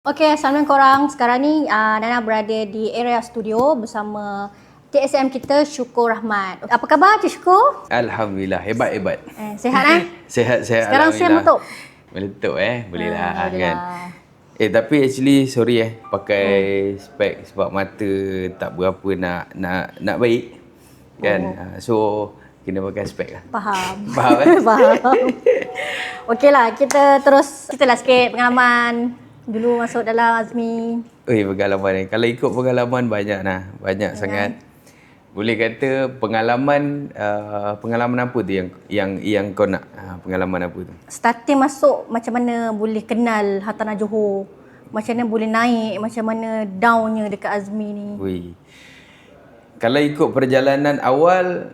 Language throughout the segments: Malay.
Okey, assalamualaikum korang. Sekarang ni Nana berada di area studio bersama TSM kita Syukur Rahmat. Apa khabar Cik Syukur? Alhamdulillah, hebat. Sehat Sehat Sekarang siap alhamdulillah. meletup? Meletup boleh lah Alhamdulillah. kan. Tapi actually sorry pakai spek sebab mata tak berapa nak baik kan. So kena pakai spek lah. Faham. Faham Faham. Okeylah, kita terus ceritalah sikit pengalaman dulu masuk dalam Azmi. Pengalaman ni. Kalau ikut pengalaman banyak sangat. Boleh kata pengalaman apa tu yang kau nak? Pengalaman apa tu? Starting masuk macam mana boleh kenal Hartanah Johor? Macam mana boleh naik? Macam mana downnya dekat Azmi ni? Kalau ikut perjalanan awal,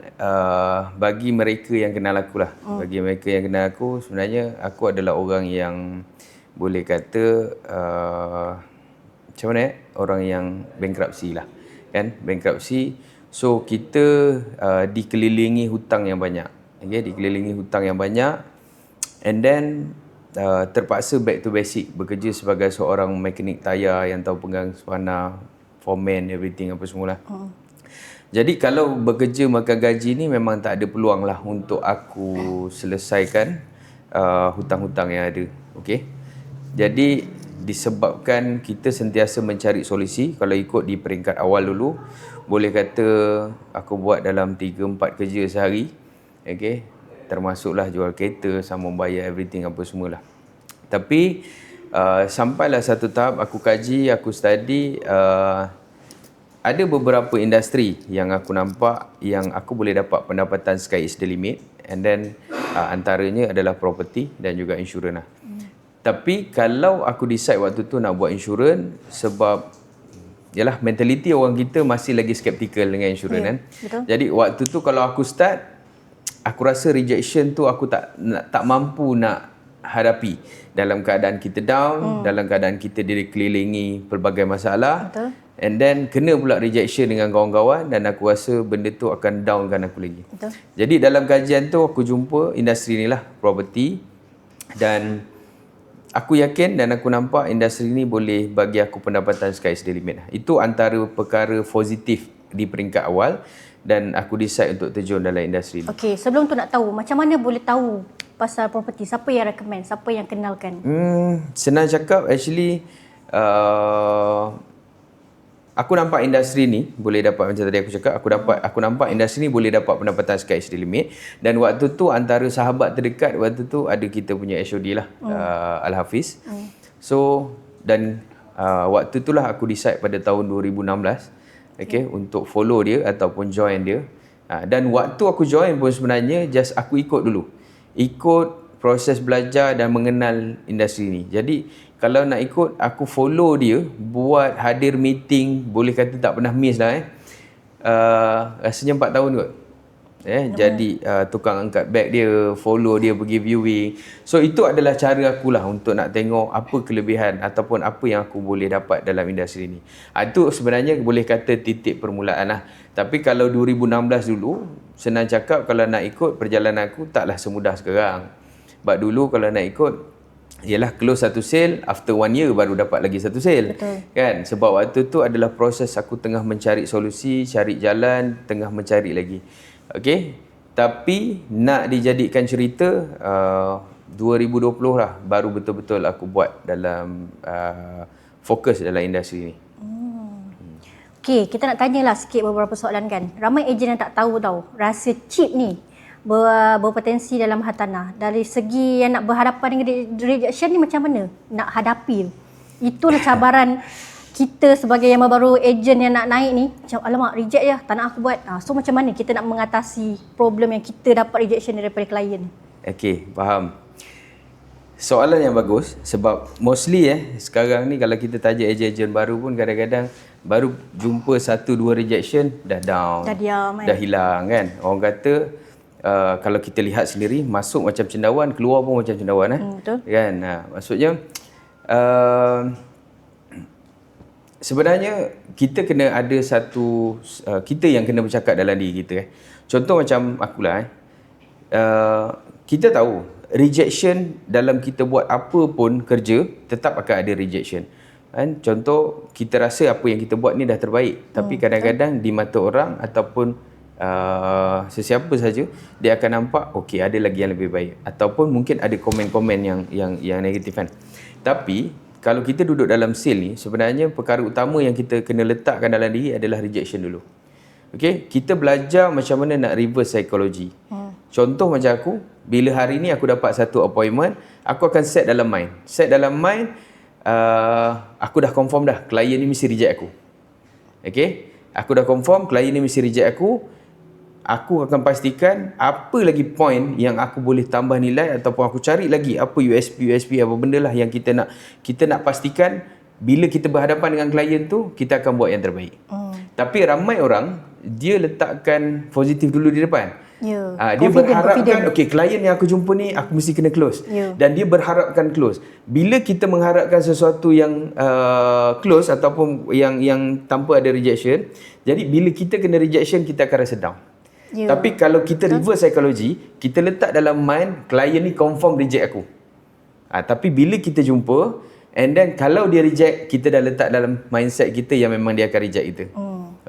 bagi mereka yang kenal aku lah. Bagi mereka yang kenal aku, sebenarnya aku adalah orang yang boleh kata macam mana orang yang bankruptcy lah. Kan? Bankruptcy. So kita dikelilingi hutang yang banyak. Dikelilingi hutang yang banyak. And then terpaksa back to basic, bekerja sebagai seorang mekanik tayar yang tahu pegang spana, foreman, everything apa semualah. Jadi kalau bekerja makan gaji ni memang tak ada peluang lah untuk aku selesaikan hutang-hutang yang ada. Jadi disebabkan kita sentiasa mencari solusi. Kalau ikut di peringkat awal dulu, boleh kata aku buat dalam 3-4 kerja sehari. Termasuklah jual kereta, sama bayar everything apa semualah. Tapi sampailah satu tahap aku kaji, aku study, ada beberapa industri yang aku nampak yang aku boleh dapat pendapatan sky is the limit. And then antaranya adalah property dan juga insurans lah. Tapi kalau aku decide waktu tu nak buat insurans, sebab yalah mentaliti orang kita masih lagi skeptikal dengan insurans kan. Betul. Jadi waktu tu kalau aku start, aku rasa rejection tu aku tak mampu nak hadapi. Dalam keadaan kita down, dalam keadaan kita dikelilingi pelbagai masalah. Betul. And then kena pula rejection dengan kawan-kawan, dan aku rasa benda tu akan downkan aku lagi. Betul. Jadi dalam kajian tu aku jumpa industri ni lah, property, dan aku yakin dan aku nampak industri ni boleh bagi aku pendapatan sky is the limit. Itu antara perkara positif di peringkat awal, dan aku decide untuk terjun dalam industri ni. Okey, sebelum tu nak tahu, macam mana boleh tahu pasal property? Siapa yang recommend? Siapa yang kenalkan? Senang cakap, actually aku nampak industri ni boleh dapat, macam tadi aku cakap, aku nampak industri ni boleh dapat pendapatan sky is the limit. Dan waktu tu antara sahabat terdekat waktu tu ada kita punya HOD lah, Al-Hafiz. So dan waktu tu lah aku decide pada tahun 2016 untuk follow dia ataupun join dia. Dan waktu aku join pun sebenarnya just aku ikut dulu. Ikut proses belajar dan mengenal industri ni. Jadi kalau nak ikut, aku follow dia, buat hadir meeting, boleh kata tak pernah miss lah rasanya 4 tahun kot. Jadi tukang angkat beg dia, follow dia pergi viewing. So itu adalah cara aku lah untuk nak tengok apa kelebihan ataupun apa yang aku boleh dapat dalam industri ni. Itu sebenarnya boleh kata titik permulaan lah. Tapi kalau 2016 dulu, senang cakap kalau nak ikut perjalanan aku taklah semudah sekarang. Sebab dulu kalau nak ikut, ialah close satu sale, after 1 year baru dapat lagi satu sale. Betul. Kan? Sebab waktu tu adalah proses aku tengah mencari solusi, cari jalan, tengah mencari lagi. Tapi nak dijadikan cerita, 2020 lah baru betul-betul aku buat dalam fokus dalam industri ni. Okey, kita nak tanyalah sikit beberapa soalan kan. Ramai ejen yang tak tahu rahsia chip ni berpotensi dalam hartanah. Dari segi yang nak berhadapan dengan rejection ni, macam mana nak hadapi? Itulah cabaran kita sebagai yang baru ejen yang nak naik ni. Macam alamak, reject je, tak nak aku buat. So macam mana kita nak mengatasi problem yang kita dapat rejection daripada klien? Faham. Soalan yang bagus, sebab mostly sekarang ni kalau kita tanya ejen-ejen baru pun kadang-kadang baru jumpa 1-2 rejection dah down, dah diam, dah hilang kan. Orang kata kalau kita lihat sendiri, masuk macam cendawan, keluar pun macam cendawan betul. Kan. Maksudnya sebenarnya kita kena ada satu kita yang kena bercakap dalam diri kita. Contoh macam akulah kita tahu rejection dalam kita buat apa pun kerja tetap akan ada rejection. Kan? Contoh, kita rasa apa yang kita buat ni dah terbaik. Tapi kadang-kadang di mata orang ataupun sesiapa saja, dia akan nampak okey, ada lagi yang lebih baik. Ataupun mungkin ada komen-komen yang negatif kan. Tapi kalau kita duduk dalam sale ni, sebenarnya perkara utama yang kita kena letakkan dalam diri adalah rejection dulu. Okey, kita belajar macam mana nak reverse psychology. Contoh macam aku, bila hari ni aku dapat satu appointment, aku akan set dalam mind. Aku dah confirm dah, klien ni mesti reject aku. Okey, aku dah confirm klien ni mesti reject aku. Aku akan pastikan apa lagi point yang aku boleh tambah nilai, ataupun aku cari lagi apa USP apa benda lah yang kita nak pastikan bila kita berhadapan dengan klien tu, kita akan buat yang terbaik. Tapi ramai orang, dia letakkan positif dulu di depan. Dia berharapkan okey, klien yang aku jumpa ni aku mesti kena close. Dan dia berharapkan close. Bila kita mengharapkan sesuatu yang close ataupun yang tanpa ada rejection, jadi bila kita kena rejection, kita akan rasa down. Tapi kalau kita reverse psychology, kita letak dalam mind klien ni confirm reject aku. Tapi bila kita jumpa, and then kalau dia reject, kita dah letak dalam mindset kita yang memang dia akan reject kita.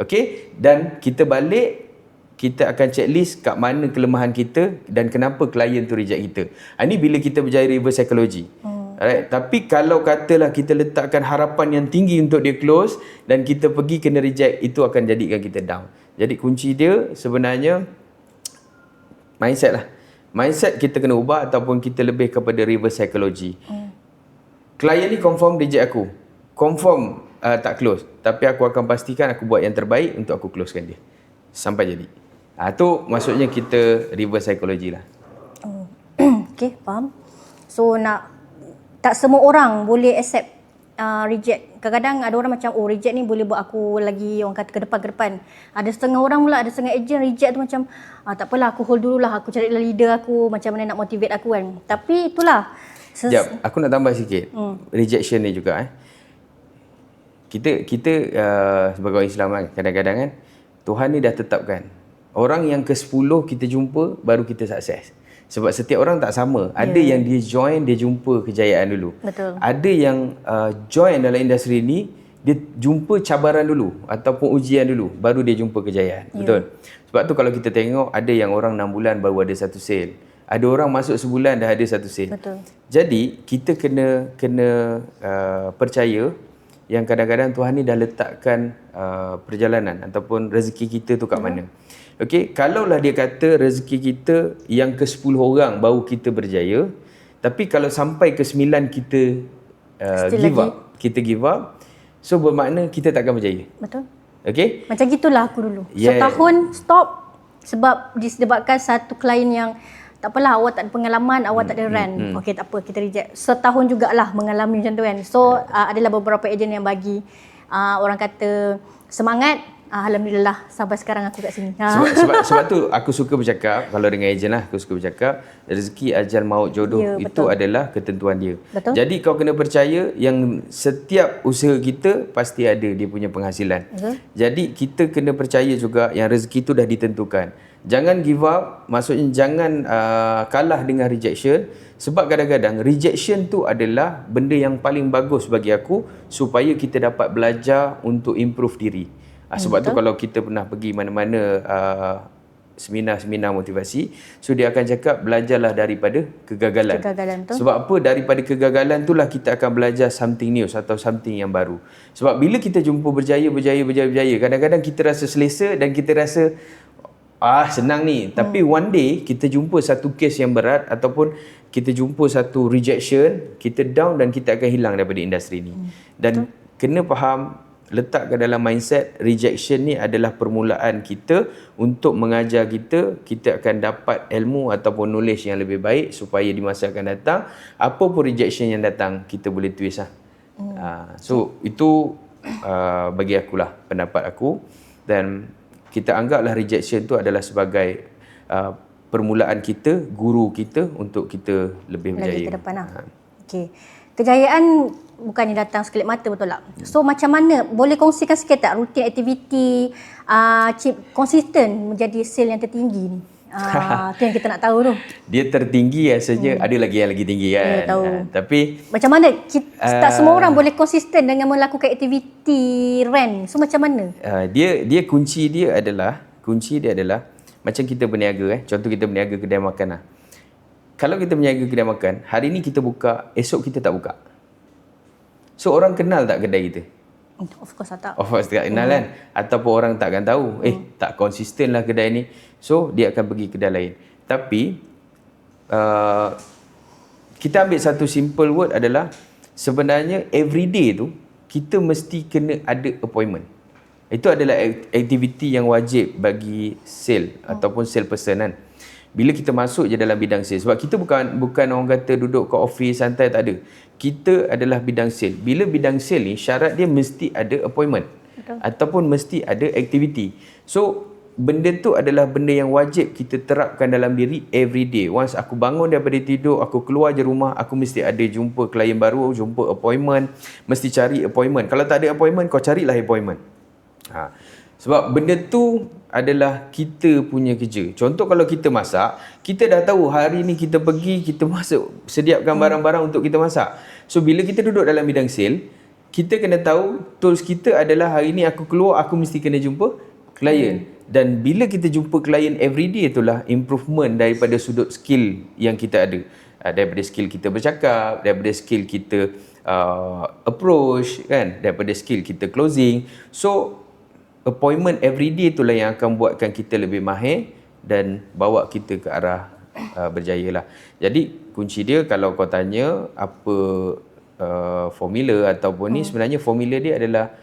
Okey, dan kita balik, kita akan checklist kat mana kelemahan kita dan kenapa klien tu reject kita. Ini bila kita berjaya reverse psychology. Alright. Tapi kalau katalah kita letakkan harapan yang tinggi untuk dia close dan kita pergi kena reject, itu akan jadikan kita down. Jadi kunci dia sebenarnya mindset lah. Mindset kita kena ubah ataupun kita lebih kepada reverse psychology. Klien ni confirm reject aku. Confirm tak close. Tapi aku akan pastikan aku buat yang terbaik untuk aku closekan dia. Sampai jadi. Tu maksudnya kita reverse psychology lah. Okay, faham. So tak semua orang boleh accept reject. Kadang-kadang ada orang macam, reject ni boleh buat aku lagi orang kata ke depan. Ada setengah orang pula, ada setengah agent reject tu macam, tak apalah, aku hold dululah, aku cari leader aku, macam mana nak motivate aku kan. Tapi itulah. Sekejap, aku nak tambah sikit. Rejection ni juga Kita sebagai orang Islam kan, kadang-kadang kan, Tuhan ni dah tetapkan orang yang ke-10 kita jumpa baru kita sukses. Sebab setiap orang tak sama. Ada yang dia join, dia jumpa kejayaan dulu. Betul. Ada yang join dalam industri ni, dia jumpa cabaran dulu ataupun ujian dulu, baru dia jumpa kejayaan. Betul. Sebab tu kalau kita tengok, ada yang orang 6 bulan baru ada satu sale. Ada orang masuk sebulan dah ada satu sale. Betul. Jadi kita kena percaya yang kadang-kadang Tuhan ni dah letakkan perjalanan ataupun rezeki kita tu kat mana. Okey, kalaulah dia kata rezeki kita yang ke-10 orang baru kita berjaya, tapi kalau sampai ke-9 kita give up, so bermakna kita takkan berjaya. Betul. Okey? Macam gitulah aku dulu. Setahun stop sebab disebabkan satu klien yang tak apalah, awak tak ada pengalaman, awak tak ada run. Okey, tak apa, kita reject. Setahun jugalah mengalami macam tu kan. So adalah beberapa ejen yang bagi orang kata semangat. Alhamdulillah sampai sekarang aku kat sini. Sebab tu aku suka bercakap, kalau dengan ejen lah aku suka bercakap, rezeki, ajal, maut, jodoh, itu adalah ketentuan dia. Betul. Jadi kau kena percaya yang setiap usaha kita pasti ada dia punya penghasilan. Jadi kita kena percaya juga yang rezeki tu dah ditentukan. Jangan give up, maksudnya jangan kalah dengan rejection. Sebab kadang-kadang rejection tu adalah benda yang paling bagus bagi aku supaya kita dapat belajar untuk improve diri. Sebab tu kalau kita pernah pergi mana-mana seminar-seminar motivasi, so dia akan cakap belajarlah daripada kegagalan. Sebab apa? Daripada kegagalan itulah kita akan belajar something new atau something yang baru. Sebab bila kita jumpa berjaya, kadang-kadang kita rasa selesa dan kita rasa senang ni. Tapi one day kita jumpa satu case yang berat ataupun kita jumpa satu rejection, kita down dan kita akan hilang daripada industri ni. Dan kena faham, letakkan dalam mindset, rejection ni adalah permulaan kita untuk mengajar kita akan dapat ilmu ataupun knowledge yang lebih baik supaya di masa akan datang, apa pun rejection yang datang, kita boleh twist lah. So itu bagi akulah pendapat aku, dan kita anggaplah rejection tu adalah sebagai permulaan kita, guru kita untuk kita lebih berjaya. Lagi ke depan lah. Okay. Kejayaan bukannya datang sekelip mata, betul tak? So macam mana, boleh kongsikan sikit tak rutin aktiviti Cip konsisten menjadi sale yang tertinggi ni? Tu yang kita nak tahu tu. Dia tertinggi rasanya, ada lagi yang lagi tinggi kan. Ya, tahu. Tapi Macam mana tak semua orang boleh konsisten dengan melakukan aktiviti rent. So macam mana? dia kunci dia adalah macam kita berniaga contoh kita berniaga kedai makan lah. Kalau kita berniaga kedai makan, hari ni kita buka, esok kita tak buka. So orang kenal tak kedai kita? Of course tak. Of course tak kenal kan. Ataupun orang tak akan tahu, tak konsisten lah kedai ni. So dia akan pergi kedai lain. Tapi kita ambil satu simple word adalah sebenarnya everyday tu kita mesti kena ada appointment. Itu adalah aktiviti yang wajib bagi sale ataupun sale person kan. Bila kita masuk je dalam bidang sale, sebab kita bukan orang kata duduk kat office santai, tak ada. Kita adalah bidang sale. Bila bidang sale ni syarat dia mesti ada appointment. Betul. Ataupun mesti ada aktiviti. So benda tu adalah benda yang wajib kita terapkan dalam diri everyday. Once aku bangun daripada tidur, aku keluar je rumah, aku mesti ada jumpa klien baru, jumpa appointment, mesti cari appointment. Kalau tak ada appointment, kau carilah appointment. Sebab benda tu adalah kita punya kerja. Contoh kalau kita masak, kita dah tahu hari ni kita pergi, kita masuk, sediakan barang-barang untuk kita masak. So bila kita duduk dalam bidang sale, kita kena tahu tools kita adalah hari ni aku keluar, aku mesti kena jumpa klien. Dan bila kita jumpa klien everyday, itulah improvement daripada sudut skill yang kita ada. Daripada skill kita bercakap, daripada skill kita approach kan, daripada skill kita closing. So appointment everyday itulah yang akan buatkan kita lebih mahir dan bawa kita ke arah berjaya lah. Jadi kunci dia kalau kau tanya apa formula ataupun ni, sebenarnya formula dia adalah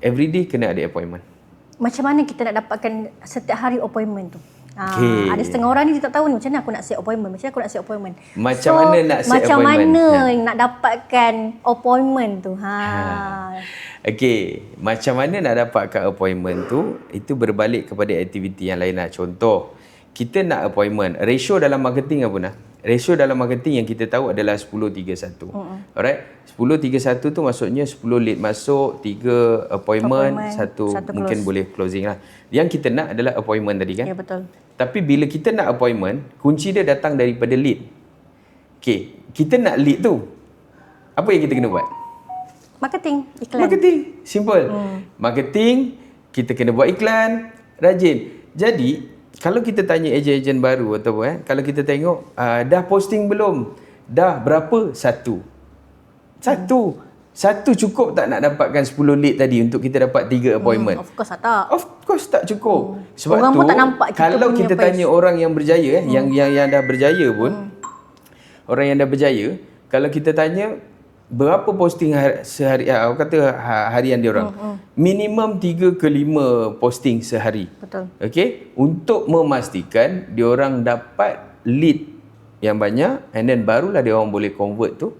everyday kena ada appointment. Macam mana kita nak dapatkan setiap hari appointment tu? Okay. Ada setengah orang ni tak tahu ni macam mana aku nak set appointment. Macam mana aku nak set appointment? Macam mana nak set macam appointment? Macam mana nak dapatkan appointment tu? Okey, macam mana nak dapatkan appointment tu, itu berbalik kepada aktiviti yang lain lah. Contoh, kita nak appointment. Ratio dalam marketing apa nak? Ratio dalam marketing yang kita tahu adalah 10-3-1. Alright? 10-3-1 tu maksudnya 10 lead masuk, 3 appointment, 1 mungkin boleh closing lah. Yang kita nak adalah appointment tadi kan? Ya, betul. Tapi bila kita nak appointment, kunci dia datang daripada lead. Okey, kita nak lead tu, apa yang kita kena buat? Marketing, iklan. Marketing, simple. Marketing, kita kena buat iklan, rajin. Jadi, kalau kita tanya ejen-ejen baru ataupun kalau kita tengok dah posting belum? Dah berapa? Satu cukup tak nak dapatkan 10 lead tadi untuk kita dapat 3 appointment? Of course tak. Of course tak cukup. Sebab orang tu pun tak nampak kita kalau punya kita tanya orang yang berjaya yang dah berjaya pun, orang yang dah berjaya, kalau kita tanya berapa posting sehari, aku kata harian dia orang, minimum 3 ke 5 posting sehari. Betul. Okey, untuk memastikan dia orang dapat lead yang banyak, and then barulah dia orang boleh convert tu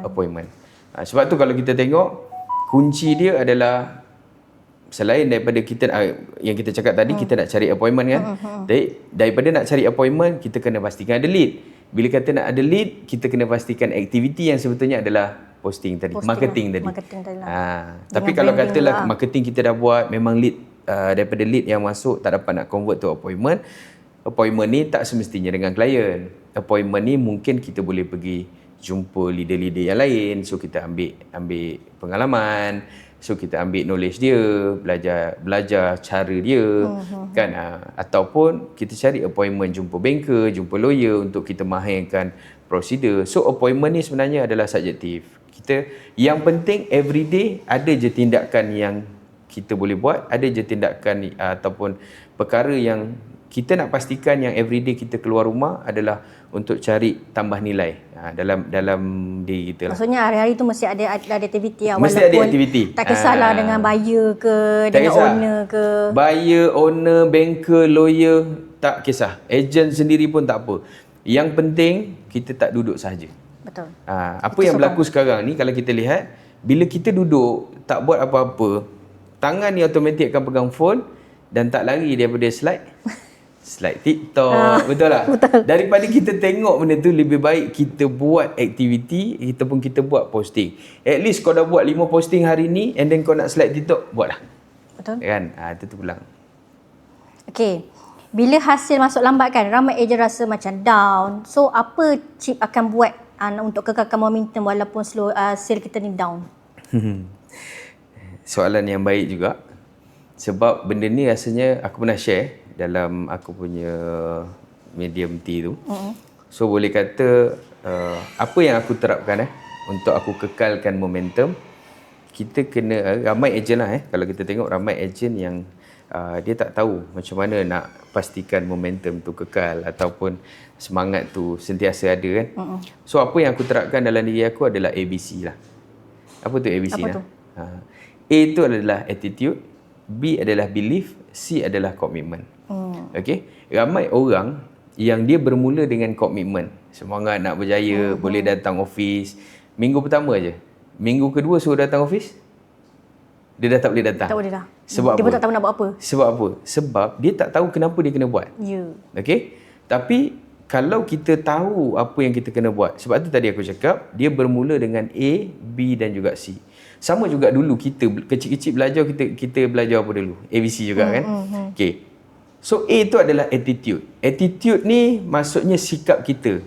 appointment. Sebab tu kalau kita tengok, kunci dia adalah selain daripada kita yang kita cakap tadi, kita nak cari appointment kan. Daripada nak cari appointment, kita kena pastikan ada lead. Bila kata nak ada lead, kita kena pastikan aktiviti yang sebetulnya adalah marketing tadi. Marketing tadi lah. Tapi kalau katalah marketing kita dah buat, memang lead, daripada lead yang masuk tak dapat nak convert to appointment. Appointment ni tak semestinya dengan klien. Appointment ni mungkin kita boleh pergi jumpa leader-leader yang lain. So kita ambil pengalaman. So kita ambil knowledge dia, belajar cara dia kan, ataupun kita cari appointment jumpa banker, jumpa lawyer untuk kita mahirkan prosedur. So appointment ni sebenarnya adalah subjektif. Kita yang penting everyday ada je tindakan yang kita boleh buat, ada je tindakan ataupun perkara yang kita nak pastikan yang everyday kita keluar rumah adalah untuk cari tambah nilai dalam diri kita lah. Maksudnya hari-hari tu mesti ada aktiviti lah. Mesti ada aktiviti. Tak kisahlah dengan buyer ke, tak dengan kisah. owner ke. Buyer, owner, banker, lawyer, tak kisah. Agent sendiri pun tak apa. Yang penting kita tak duduk sahaja. Betul. Apa yang berlaku sekarang ni, kalau kita lihat, bila kita duduk tak buat apa-apa, tangan ni automatik akan pegang phone dan tak lari daripada slide TikTok, betul tak? Betul. Daripada kita tengok benda tu, lebih baik kita buat aktiviti, kita buat posting. At least kau dah buat 5 posting hari ni, and then kau nak slide TikTok, buatlah. Betul. Kan? Itu tu pulang. Okey. Bila hasil masuk lambat kan, ramai ejen rasa macam down. So apa Chip akan buat untuk kekalkan momentum walaupun slow sale kita ni down? Soalan yang baik juga. Sebab benda ni rasanya aku pernah share dalam aku punya medium T tu. So boleh kata apa yang aku terapkan untuk aku kekalkan momentum, kita kena, ramai ejen lah kalau kita tengok ramai ejen yang dia tak tahu macam mana nak pastikan momentum tu kekal ataupun semangat tu sentiasa ada kan. So apa yang aku terapkan dalam diri aku adalah ABC lah. Apa tu ABC Apa lah? tu? A tu adalah attitude, B adalah belief, C adalah commitment. Okay? Ramai orang yang dia bermula dengan komitmen, semangat nak berjaya, boleh datang office. Minggu pertama je, minggu kedua suruh datang office, dia dah tak boleh datang. Tak boleh dah. Sebab dia apa? pun tak tahu nak buat apa. Sebab apa? Sebab dia tak tahu kenapa dia kena buat. Okay? Tapi kalau kita tahu apa yang kita kena buat, sebab tu tadi aku cakap, dia bermula dengan A, B dan juga C. Sama juga dulu kita kecil-kecil belajar, kita belajar apa dulu? ABC juga kan? Okay. So A tu adalah attitude. Attitude ni maksudnya sikap kita.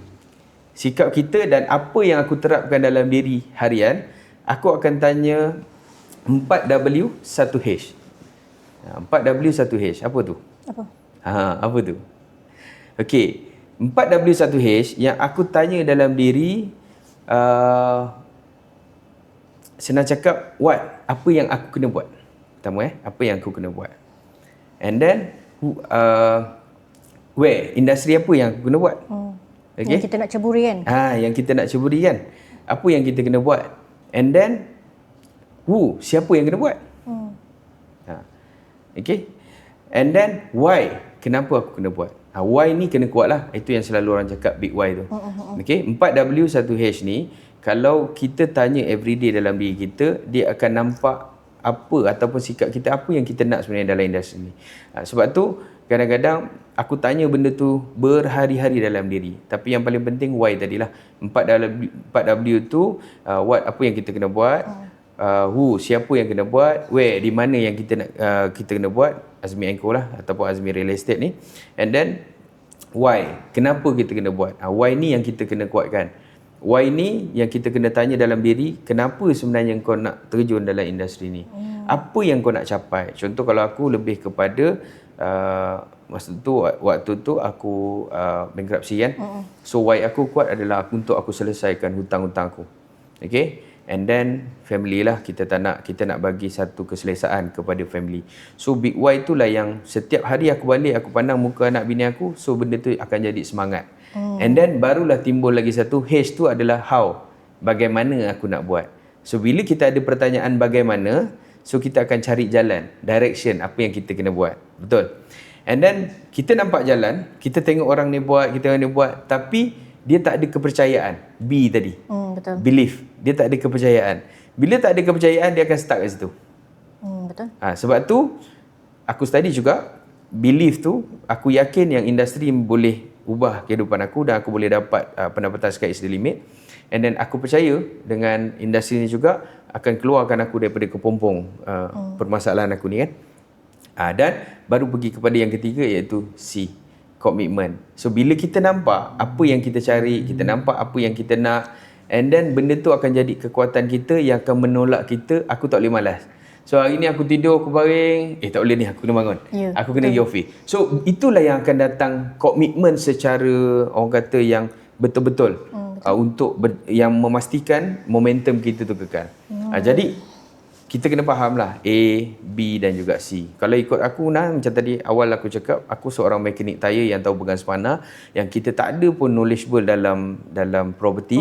Sikap kita, dan apa yang aku terapkan dalam diri harian, aku akan tanya 4W 1H. 4W 1H. Apa tu? Apa? Apa tu? Okey. 4W 1H yang aku tanya dalam diri, senang cakap, what? Apa yang aku kena buat? Pertama apa yang aku kena buat? And then where? Industri apa yang aku kena buat? Okay? Yang kita nak ceburi kan? Yang kita nak ceburi kan? Apa yang kita kena buat? And then who? Siapa yang kena buat? Okay? And then why? Kenapa aku kena buat? Why ni kena kuat lah. Itu yang selalu orang cakap big why tu. Okay? 4W 1H ni, kalau kita tanya everyday dalam diri kita, dia akan nampak apa ataupun sikap kita, apa yang kita nak sebenarnya dalam industri ni. Sebab tu kadang-kadang aku tanya benda tu berhari-hari dalam diri. Tapi yang paling penting why tadilah. 4W tu what, apa yang kita kena buat, who, siapa yang kena buat, where, di mana yang kita nak kita kena buat, Azmi Anchor lah ataupun Azmi Real Estate ni. And then why, kenapa kita kena buat. Why ni yang kita kena kuatkan. Why ni yang kita kena tanya dalam diri, kenapa sebenarnya kau nak terjun dalam industri ni? Apa yang kau nak capai? Contoh kalau aku lebih kepada masa tu, waktu tu aku bankruptcy kan. So why aku kuat adalah untuk aku selesaikan hutang-hutang aku. Okay? And then family lah, kita nak bagi satu keselesaan kepada family. So big why itulah yang setiap hari aku balik, aku pandang muka anak bini aku, so benda tu akan jadi semangat. And then barulah timbul lagi satu, H tu adalah how, bagaimana aku nak buat. So bila kita ada pertanyaan bagaimana, so kita akan cari jalan, direction, apa yang kita kena buat. Betul? And then kita nampak jalan, kita tengok orang ni buat, kita orang ni buat, tapi dia tak ada kepercayaan. B tadi. Betul. Belief. Dia tak ada kepercayaan. Bila tak ada kepercayaan, dia akan stuck kat situ. Betul. Sebab tu, aku study juga, belief tu, aku yakin yang industri boleh ubah kehidupan aku dan aku boleh dapat pendapatan sky is the limit. And then aku percaya dengan industri ni juga akan keluarkan aku daripada kepompong permasalahan aku ni kan. Dan baru pergi kepada yang ketiga, iaitu C, komitmen. So bila kita nampak apa yang kita cari, kita nampak apa yang kita nak, and then benda tu akan jadi kekuatan kita yang akan menolak kita. Aku tak boleh malas. So hari ni aku tidur, aku baring, tak boleh ni, aku kena bangun. Aku kena pergi office. So itulah yang akan datang komitmen secara orang kata yang betul-betul. Untuk yang memastikan momentum kita tu kekal. Jadi kita kena faham lah A, B dan juga C. Kalau ikut aku macam tadi awal aku cakap, aku seorang mekanik tayar yang tahu pegang spana, yang kita tak ada pun knowledgeable dalam property.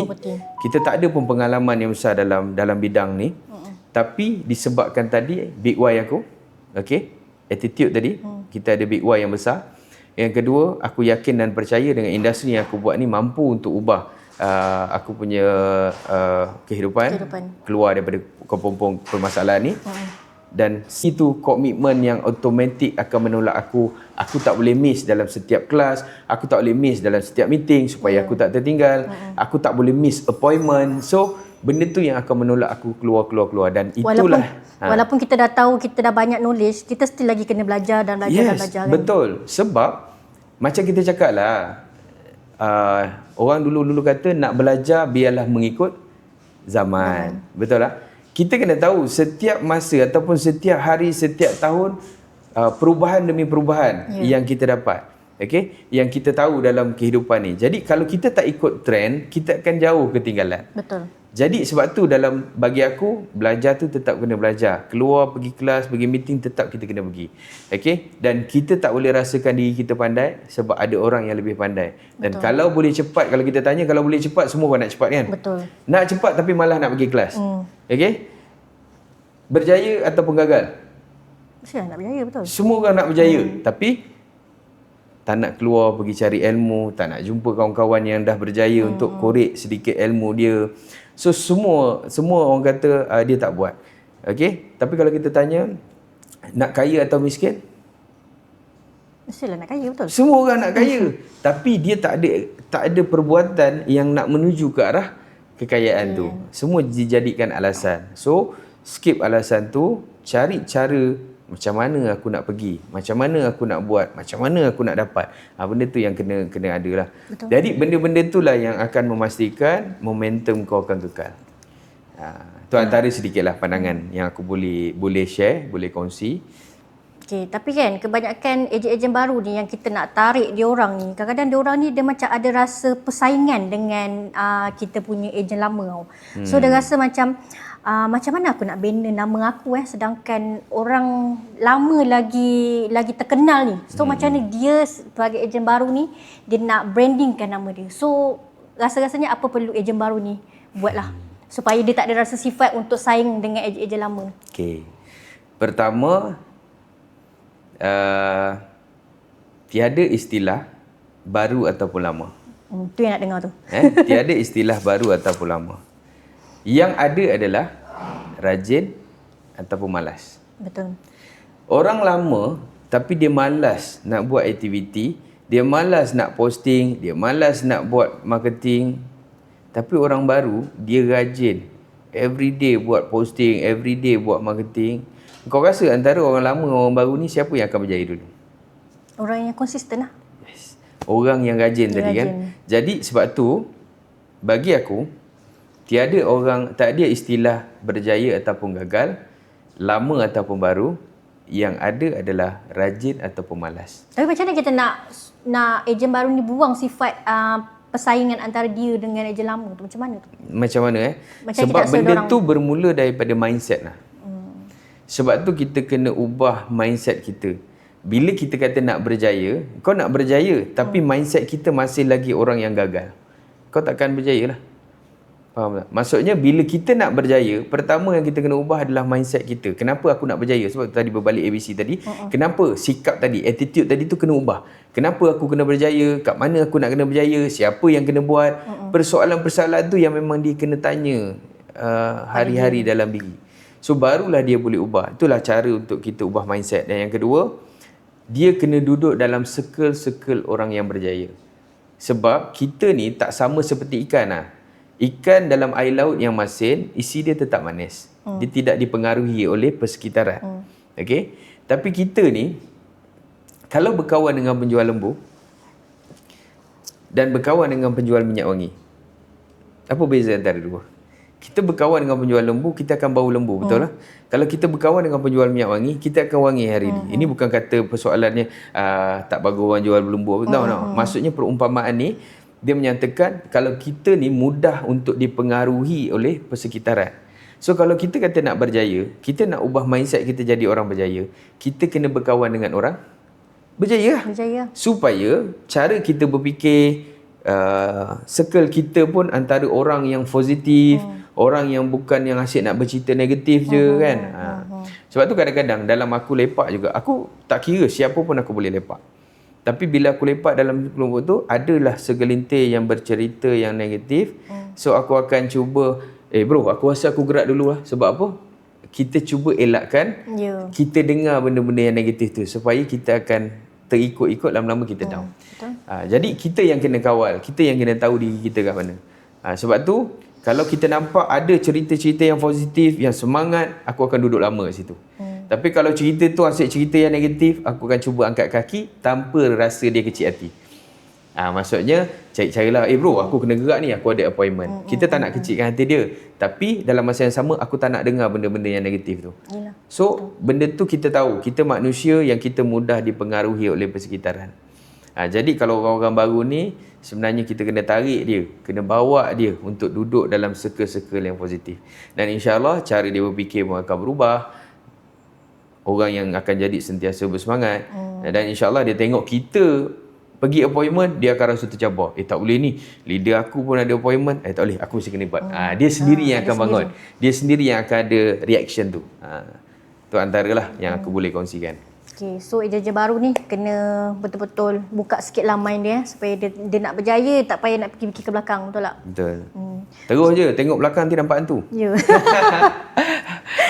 Kita tak ada pun pengalaman yang besar dalam bidang ni. Tapi disebabkan tadi big why aku, okay, attitude tadi, kita ada big why yang besar. Yang kedua, aku yakin dan percaya dengan industri yang aku buat ni mampu untuk ubah aku punya kehidupan, keluar daripada kepompong permasalahan ni. Dan itu komitmen yang automatik akan menolak aku tak boleh miss dalam setiap kelas, aku tak boleh miss dalam setiap meeting supaya aku tak tertinggal, aku tak boleh miss appointment. So benda tu yang akan menolak aku keluar. Dan itulah walaupun kita dah tahu, kita dah banyak knowledge, kita still lagi kena belajar dan belajar dan belajar kan? Betul. Sebab Macam kita cakap lah, orang dulu kata nak belajar biarlah mengikut zaman. Betul tak? Kita kena tahu setiap masa ataupun setiap hari, setiap tahun, perubahan demi perubahan yang kita dapat. Okay? Yang kita tahu dalam kehidupan ni. Jadi kalau kita tak ikut trend, kita akan jauh ketinggalan. Betul. Jadi sebab tu bagi aku, belajar tu tetap kena belajar. Keluar pergi kelas, pergi meeting, tetap kita kena pergi. Okay? Dan kita tak boleh rasakan diri kita pandai sebab ada orang yang lebih pandai. Dan kalau boleh cepat, kalau kita tanya, kalau boleh cepat, semua orang nak cepat kan? Betul. Nak cepat tapi malah nak pergi kelas. Okay? Berjaya ataupun gagal? Mestilah nak berjaya, betul. Semua orang nak berjaya. Tapi tak nak keluar pergi cari ilmu, tak nak jumpa kawan-kawan yang dah berjaya untuk korek sedikit ilmu dia. So semua orang kata dia tak buat. Okey? Tapi kalau kita tanya nak kaya atau miskin? Mestilah nak kaya, betul. Semua orang nak kaya. Tapi dia tak ada perbuatan yang nak menuju ke arah kekayaan tu. Semua dijadikan alasan. So skip alasan tu, cari cara macam mana aku nak pergi, macam mana aku nak buat, macam mana aku nak dapat. Benda tu yang kena ada lah. Betul. Jadi benda-benda tu lah yang akan memastikan momentum kau akan kekal. Tu antara sedikit lah pandangan yang aku boleh share, boleh kongsi. Okay, tapi kan kebanyakan ejen-ejen baru ni yang kita nak tarik diorang ni, kadang-kadang diorang ni dia macam ada rasa persaingan dengan kita punya ejen lama tau. So dia rasa macam mana aku nak bina nama aku sedangkan orang lama lagi terkenal ni. So macam mana dia sebagai ejen baru ni dia nak brandingkan nama dia. So rasa-rasanya apa perlu ejen baru ni buatlah supaya dia tak ada rasa sifat untuk saing dengan ejen-ejen lama. Okey. Pertama, tiada istilah baru ataupun lama. Tu yang nak dengar tu. Tiada istilah baru ataupun lama. Yang ada adalah rajin ataupun malas. Betul. Orang lama tapi dia malas nak buat aktiviti, dia malas nak posting, dia malas nak buat marketing. Tapi orang baru dia rajin. Everyday buat posting, everyday buat marketing. Kau rasa antara orang lama dan orang baru ni siapa yang akan berjaya dulu? Orang yang konsisten lah. Yes. Orang yang rajin tadi kan. Jadi sebab tu bagi aku tak ada istilah berjaya ataupun gagal, lama ataupun baru. Yang ada adalah rajin ataupun malas. Tapi macam mana kita nak ejen baru ni buang sifat persaingan antara dia dengan ejen lama tu? Macam mana tu? Macam mana Macam sebab benda tu bermula daripada mindset lah. Sebab tu kita kena ubah mindset kita. Bila kita kata nak berjaya, kau nak berjaya tapi mindset kita masih lagi orang yang gagal, kau takkan berjaya lah. Faham tak? Maksudnya bila kita nak berjaya, pertama yang kita kena ubah adalah mindset kita. Kenapa aku nak berjaya? Sebab tadi berbalik ABC tadi. Kenapa sikap tadi, attitude tadi tu kena ubah. Kenapa aku kena berjaya? Kat mana aku nak kena berjaya? Siapa yang kena buat? Persoalan-persoalan tu yang memang dia kena tanya hari-hari dalam diri. So barulah dia boleh ubah. Itulah cara untuk kita ubah mindset. Dan yang kedua, dia kena duduk dalam circle-circle orang yang berjaya. Sebab kita ni tak sama seperti ikan lah. Ikan dalam air laut yang masin, isi dia tetap manis. Dia tidak dipengaruhi oleh persekitaran. Okay? Tapi kita ni, kalau berkawan dengan penjual lembu dan berkawan dengan penjual minyak wangi, apa beza antara dua? Kita berkawan dengan penjual lembu, kita akan bau lembu, betul lah? Kalau kita berkawan dengan penjual minyak wangi, kita akan wangi hari ni. Ini bukan kata persoalannya tak bagus orang jual lembu. No. Maksudnya perumpamaan ni, dia menyatakan kalau kita ni mudah untuk dipengaruhi oleh persekitaran. So kalau kita kata nak berjaya, kita nak ubah mindset kita jadi orang berjaya, kita kena berkawan dengan orang berjaya. Supaya cara kita berfikir, circle kita pun antara orang yang positif, orang yang bukan yang asyik nak bercerita negatif je kan. Sebab tu kadang-kadang dalam aku lepak juga, aku tak kira siapa pun aku boleh lepak. Tapi bila aku lepak dalam kelompok tu, adalah segelintir yang bercerita yang negatif. So aku akan cuba, bro, aku rasa aku gerak dulu lah. Sebab apa? Kita cuba elakkan, kita dengar benda-benda yang negatif tu. Supaya kita akan terikut-ikut, lama-lama kita down. Jadi kita yang kena kawal, kita yang kena tahu diri kita kat mana. Sebab tu, kalau kita nampak ada cerita-cerita yang positif, yang semangat, aku akan duduk lama kat situ. Tapi kalau cerita tu asyik cerita yang negatif, aku akan cuba angkat kaki tanpa rasa dia kecil hati. Maksudnya cari-carilah, bro, aku kena gerak ni, aku ada appointment. Kita tak nak kecilkan hati dia, tapi dalam masa yang sama aku tak nak dengar benda-benda yang negatif tu. Yelah. So benda tu kita tahu, kita manusia yang kita mudah dipengaruhi oleh persekitaran. Jadi kalau orang-orang baru ni, sebenarnya kita kena tarik dia, kena bawa dia untuk duduk dalam circle-circle yang positif. Dan insya-Allah cara dia berfikir pun akan berubah. Orang yang akan jadi sentiasa bersemangat. Dan insya-Allah dia tengok kita pergi appointment, dia akan rasa tercabar. Tak boleh ni, leader aku pun ada appointment. Tak boleh, aku mesti kena buat. Dia sendiri yang akan bangun. Dia sendiri yang akan ada reaction tu. Tu antaralah yang aku boleh kongsikan. Okay, so eja-eja baru ni kena betul-betul buka sikit lah mind dia supaya dia nak berjaya, tak payah nak fikir-fikir ke belakang, betul tak? Betul. Terus je tengok belakang, nanti nampak hantu. Ya.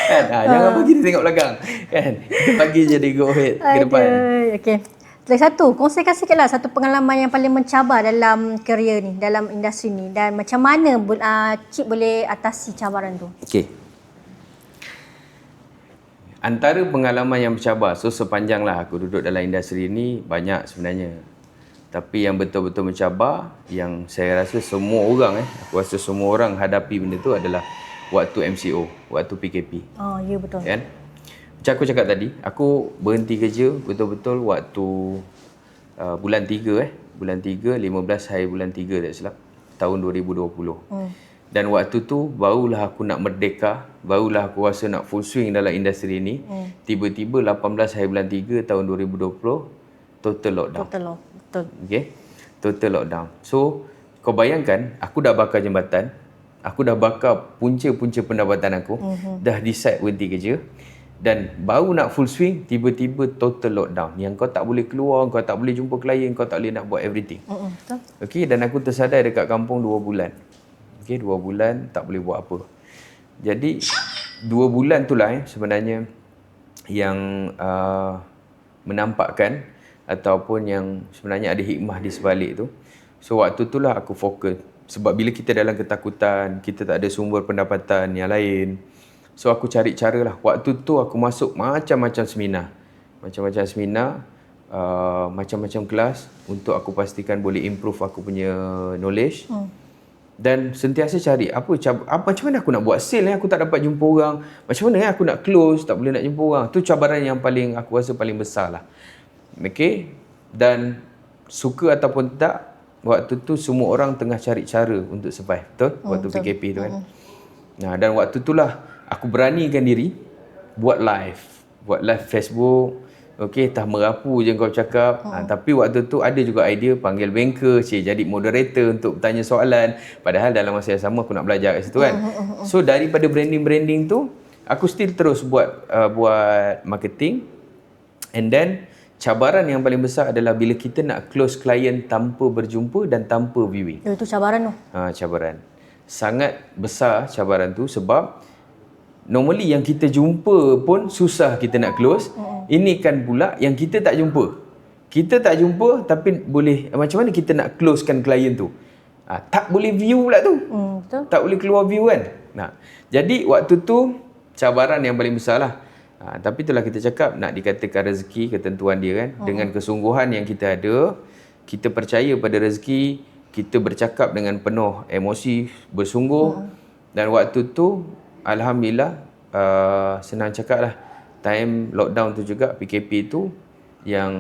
Kan? Jangan bagi dia tengok belakang. Kan? Kita bagi je dia go ahead ke depan. Okay. Lagi satu, kongsikan sikitlah satu pengalaman yang paling mencabar dalam kerjaya ni, dalam industri ni, dan macam mana Cip boleh atasi cabaran tu. Okay. Antara pengalaman yang mencabar, so sepanjanglah aku duduk dalam industri ni, banyak sebenarnya. Tapi yang betul-betul mencabar, yang saya rasa semua orang, aku rasa semua orang hadapi benda tu adalah waktu MCO, waktu PKP. Oh, ya betul. Kan? Macam aku cakap tadi, aku berhenti kerja betul-betul waktu bulan 3, bulan 3, 15 hari bulan 3 tak silap, tahun 2020. Dan waktu tu barulah aku nak merdeka, barulah aku rasa nak full swing dalam industri ni. Tiba-tiba 18 hari bulan 3 tahun 2020 total lockdown. Betul. Okay? Total lockdown. So kau bayangkan, aku dah bakar jambatan, aku dah bakar punca-punca pendapatan aku, dah decide berhenti kerja, dan baru nak full swing, tiba-tiba total lockdown. Yang kau tak boleh keluar, kau tak boleh jumpa klien, kau tak boleh nak buat everything. Betul. Okay, dan aku tersadar dekat kampung 2 bulan. Okay, 2 bulan tak boleh buat apa. Jadi 2 bulan tu lah sebenarnya yang menampakkan ataupun yang sebenarnya ada hikmah di sebalik tu. So waktu tu lah aku fokus. Sebab bila kita dalam ketakutan, kita tak ada sumber pendapatan yang lain. So aku cari cara lah. Waktu tu aku masuk macam-macam seminar. Macam-macam seminar, macam-macam kelas untuk aku pastikan boleh improve aku punya knowledge. Dan sentiasa cari macam mana aku nak buat sale, aku tak dapat jumpa orang. Macam mana aku nak close, tak boleh nak jumpa orang. Tu cabaran yang paling aku rasa paling besar lah. Okay. Dan suka ataupun tak, waktu tu semua orang tengah cari cara untuk survive. Betul? Waktu PKP tu kan. Dan waktu tu lah aku beranikan diri buat live Facebook. Okey, tak merapu je kau cakap. Tapi waktu tu ada juga idea panggil banker, jadi moderator untuk bertanya soalan. Padahal dalam masa yang sama aku nak belajar kat situ kan. So daripada branding tu, aku still terus buat marketing. And then cabaran yang paling besar adalah bila kita nak close klien tanpa berjumpa dan tanpa viewing. Itu cabaran tu. Cabaran. Sangat besar cabaran tu sebab normally yang kita jumpa pun susah kita nak close. Ini kan pula yang kita tak jumpa. Kita tak jumpa tapi boleh, macam mana kita nak closekan klien tu? Tak boleh view pula tu. Betul. Tak boleh keluar view kan? Jadi waktu tu cabaran yang paling besar lah. Tapi itulah kita cakap, nak dikatakan rezeki, ketentuan dia kan. Dengan kesungguhan yang kita ada, kita percaya pada rezeki, kita bercakap dengan penuh emosi, bersungguh. Dan waktu tu alhamdulillah, senang cakap lah, time lockdown tu juga, PKP tu, yang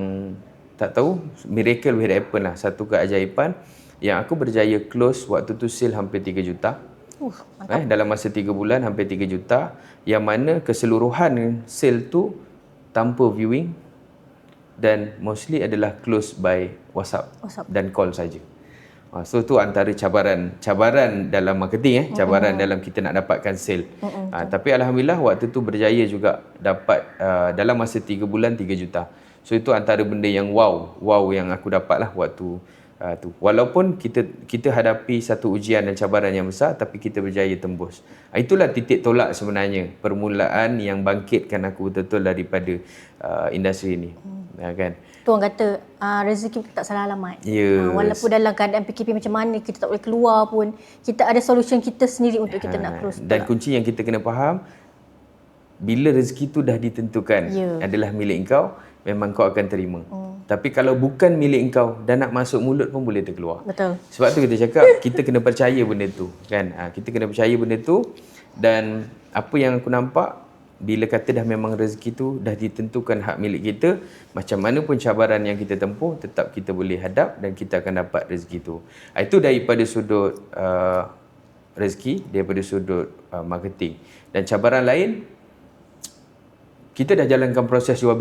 tak tahu, miracle will happen lah. Satu keajaiban yang aku berjaya close waktu tu sale hampir 3 juta. Dalam masa 3 bulan hampir 3 juta, yang mana keseluruhan sale tu tanpa viewing dan mostly adalah close by WhatsApp. Dan call saja. So tu antara cabaran dalam marketing, cabaran dalam kita nak dapatkan sale. Tapi alhamdulillah waktu tu berjaya juga dapat dalam masa 3 bulan 3 juta. So itu antara benda yang wow yang aku dapat lah waktu tu. Walaupun kita hadapi satu ujian dan cabaran yang besar, tapi kita berjaya tembus. Itulah titik tolak sebenarnya, permulaan yang bangkitkan aku betul-betul daripada industri ini. Kan? Tu orang kata rezeki kita tak salah alamat. Yes. Walaupun dalam keadaan PKP macam mana, kita tak boleh keluar pun, kita ada solution kita sendiri untuk kita nak close. Dan kunci yang kita kena faham, bila rezeki tu dah ditentukan adalah milik engkau, memang kau akan terima. Tapi kalau bukan milik engkau dan nak masuk mulut pun boleh terkeluar. Betul. Sebab tu kita cakap kita kena percaya benda tu kan. Kita kena percaya benda tu, dan apa yang aku nampak bila kata dah memang rezeki tu dah ditentukan hak milik kita, macam mana pun cabaran yang kita tempuh tetap kita boleh hadap dan kita akan dapat rezeki tu. Itu daripada sudut rezeki, daripada sudut marketing. Dan cabaran lain, kita dah jalankan proses jual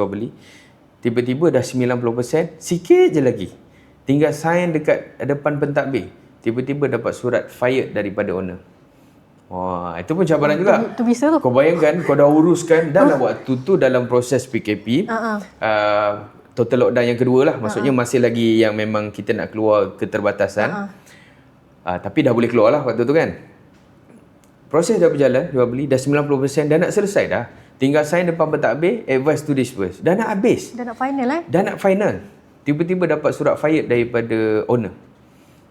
beli, tiba-tiba dah 90%, sikit je lagi tinggal sign dekat depan pentadbir, tiba-tiba dapat surat fired daripada owner. Wah, itu pun cabaran juga. Tu bisa tu. Kau bayangkan, kau dah uruskan dalam waktu tu, dalam proses PKP, total lockdown yang kedua lah, maksudnya masih lagi yang memang kita nak keluar keterbatasan, tapi dah boleh keluar lah waktu tu kan. Proses dah berjalan, jual beli dah 90%, dah nak selesai dah. Tinggal sign depan pentadbir, advice to disperse. Dah nak habis. Dah nak final Dah nak final. Tiba-tiba dapat surat fired daripada owner.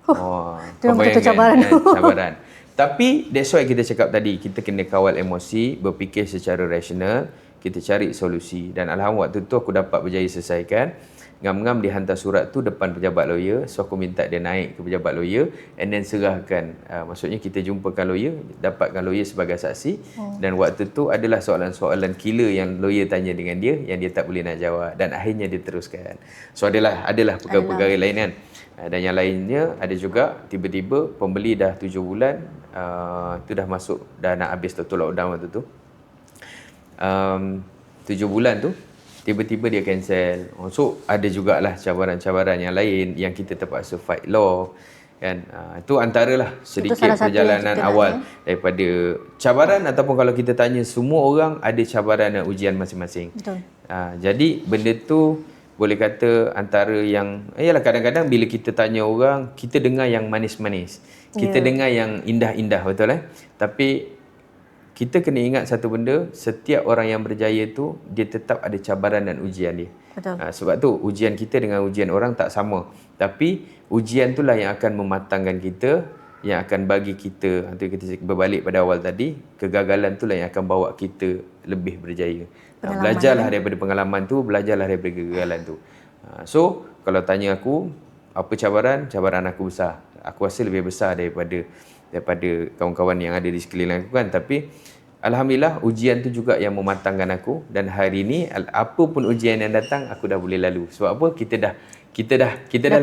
Itu yang betul cabaran. Cabaran. Tapi that's why kita cakap tadi, kita kena kawal emosi, berfikir secara rasional, kita cari solusi. Dan alhamdulillah waktu tu aku dapat berjaya selesaikan. Ngam-ngam dia hantar surat tu depan pejabat lawyer, so aku minta dia naik ke pejabat lawyer and then serahkan, maksudnya kita jumpakan lawyer, dapatkan lawyer sebagai saksi. Dan waktu tu adalah soalan-soalan killer yang lawyer tanya dengan dia yang dia tak boleh nak jawab, dan akhirnya dia teruskan. So adalah perkara-perkara lain kan. Dan yang lainnya ada juga, tiba-tiba pembeli dah 7 bulan, tu dah masuk, dah nak habis total lockdown waktu tu. 7 bulan tu tiba-tiba dia cancel. So ada jugalah cabaran-cabaran yang lain yang kita terpaksa fight law kan. Itu antaralah sedikit perjalanan awal daripada cabaran, ataupun kalau kita tanya, semua orang ada cabaran dan ujian masing-masing. Betul. Jadi benda tu boleh kata antara yang, yalah, kadang-kadang bila kita tanya orang, kita dengar yang manis-manis, kita dengar yang indah-indah, betul tapi kita kena ingat satu benda, setiap orang yang berjaya tu, dia tetap ada cabaran dan ujian dia. Betul. Sebab tu ujian kita dengan ujian orang tak sama. Tapi ujian itulah yang akan mematangkan kita, yang akan bagi kita, kita berbalik pada awal tadi, kegagalan itulah yang akan bawa kita lebih berjaya. Belajarlah daripada pengalaman tu, belajarlah daripada kegagalan tu. So, kalau tanya aku, apa cabaran? Cabaran aku besar. Aku rasa lebih besar daripada kawan-kawan yang ada di sekeliling aku kan. Tapi alhamdulillah ujian tu juga yang mematangkan aku, dan hari ni apa pun ujian yang datang aku dah boleh lalu. Sebab apa? Kita dah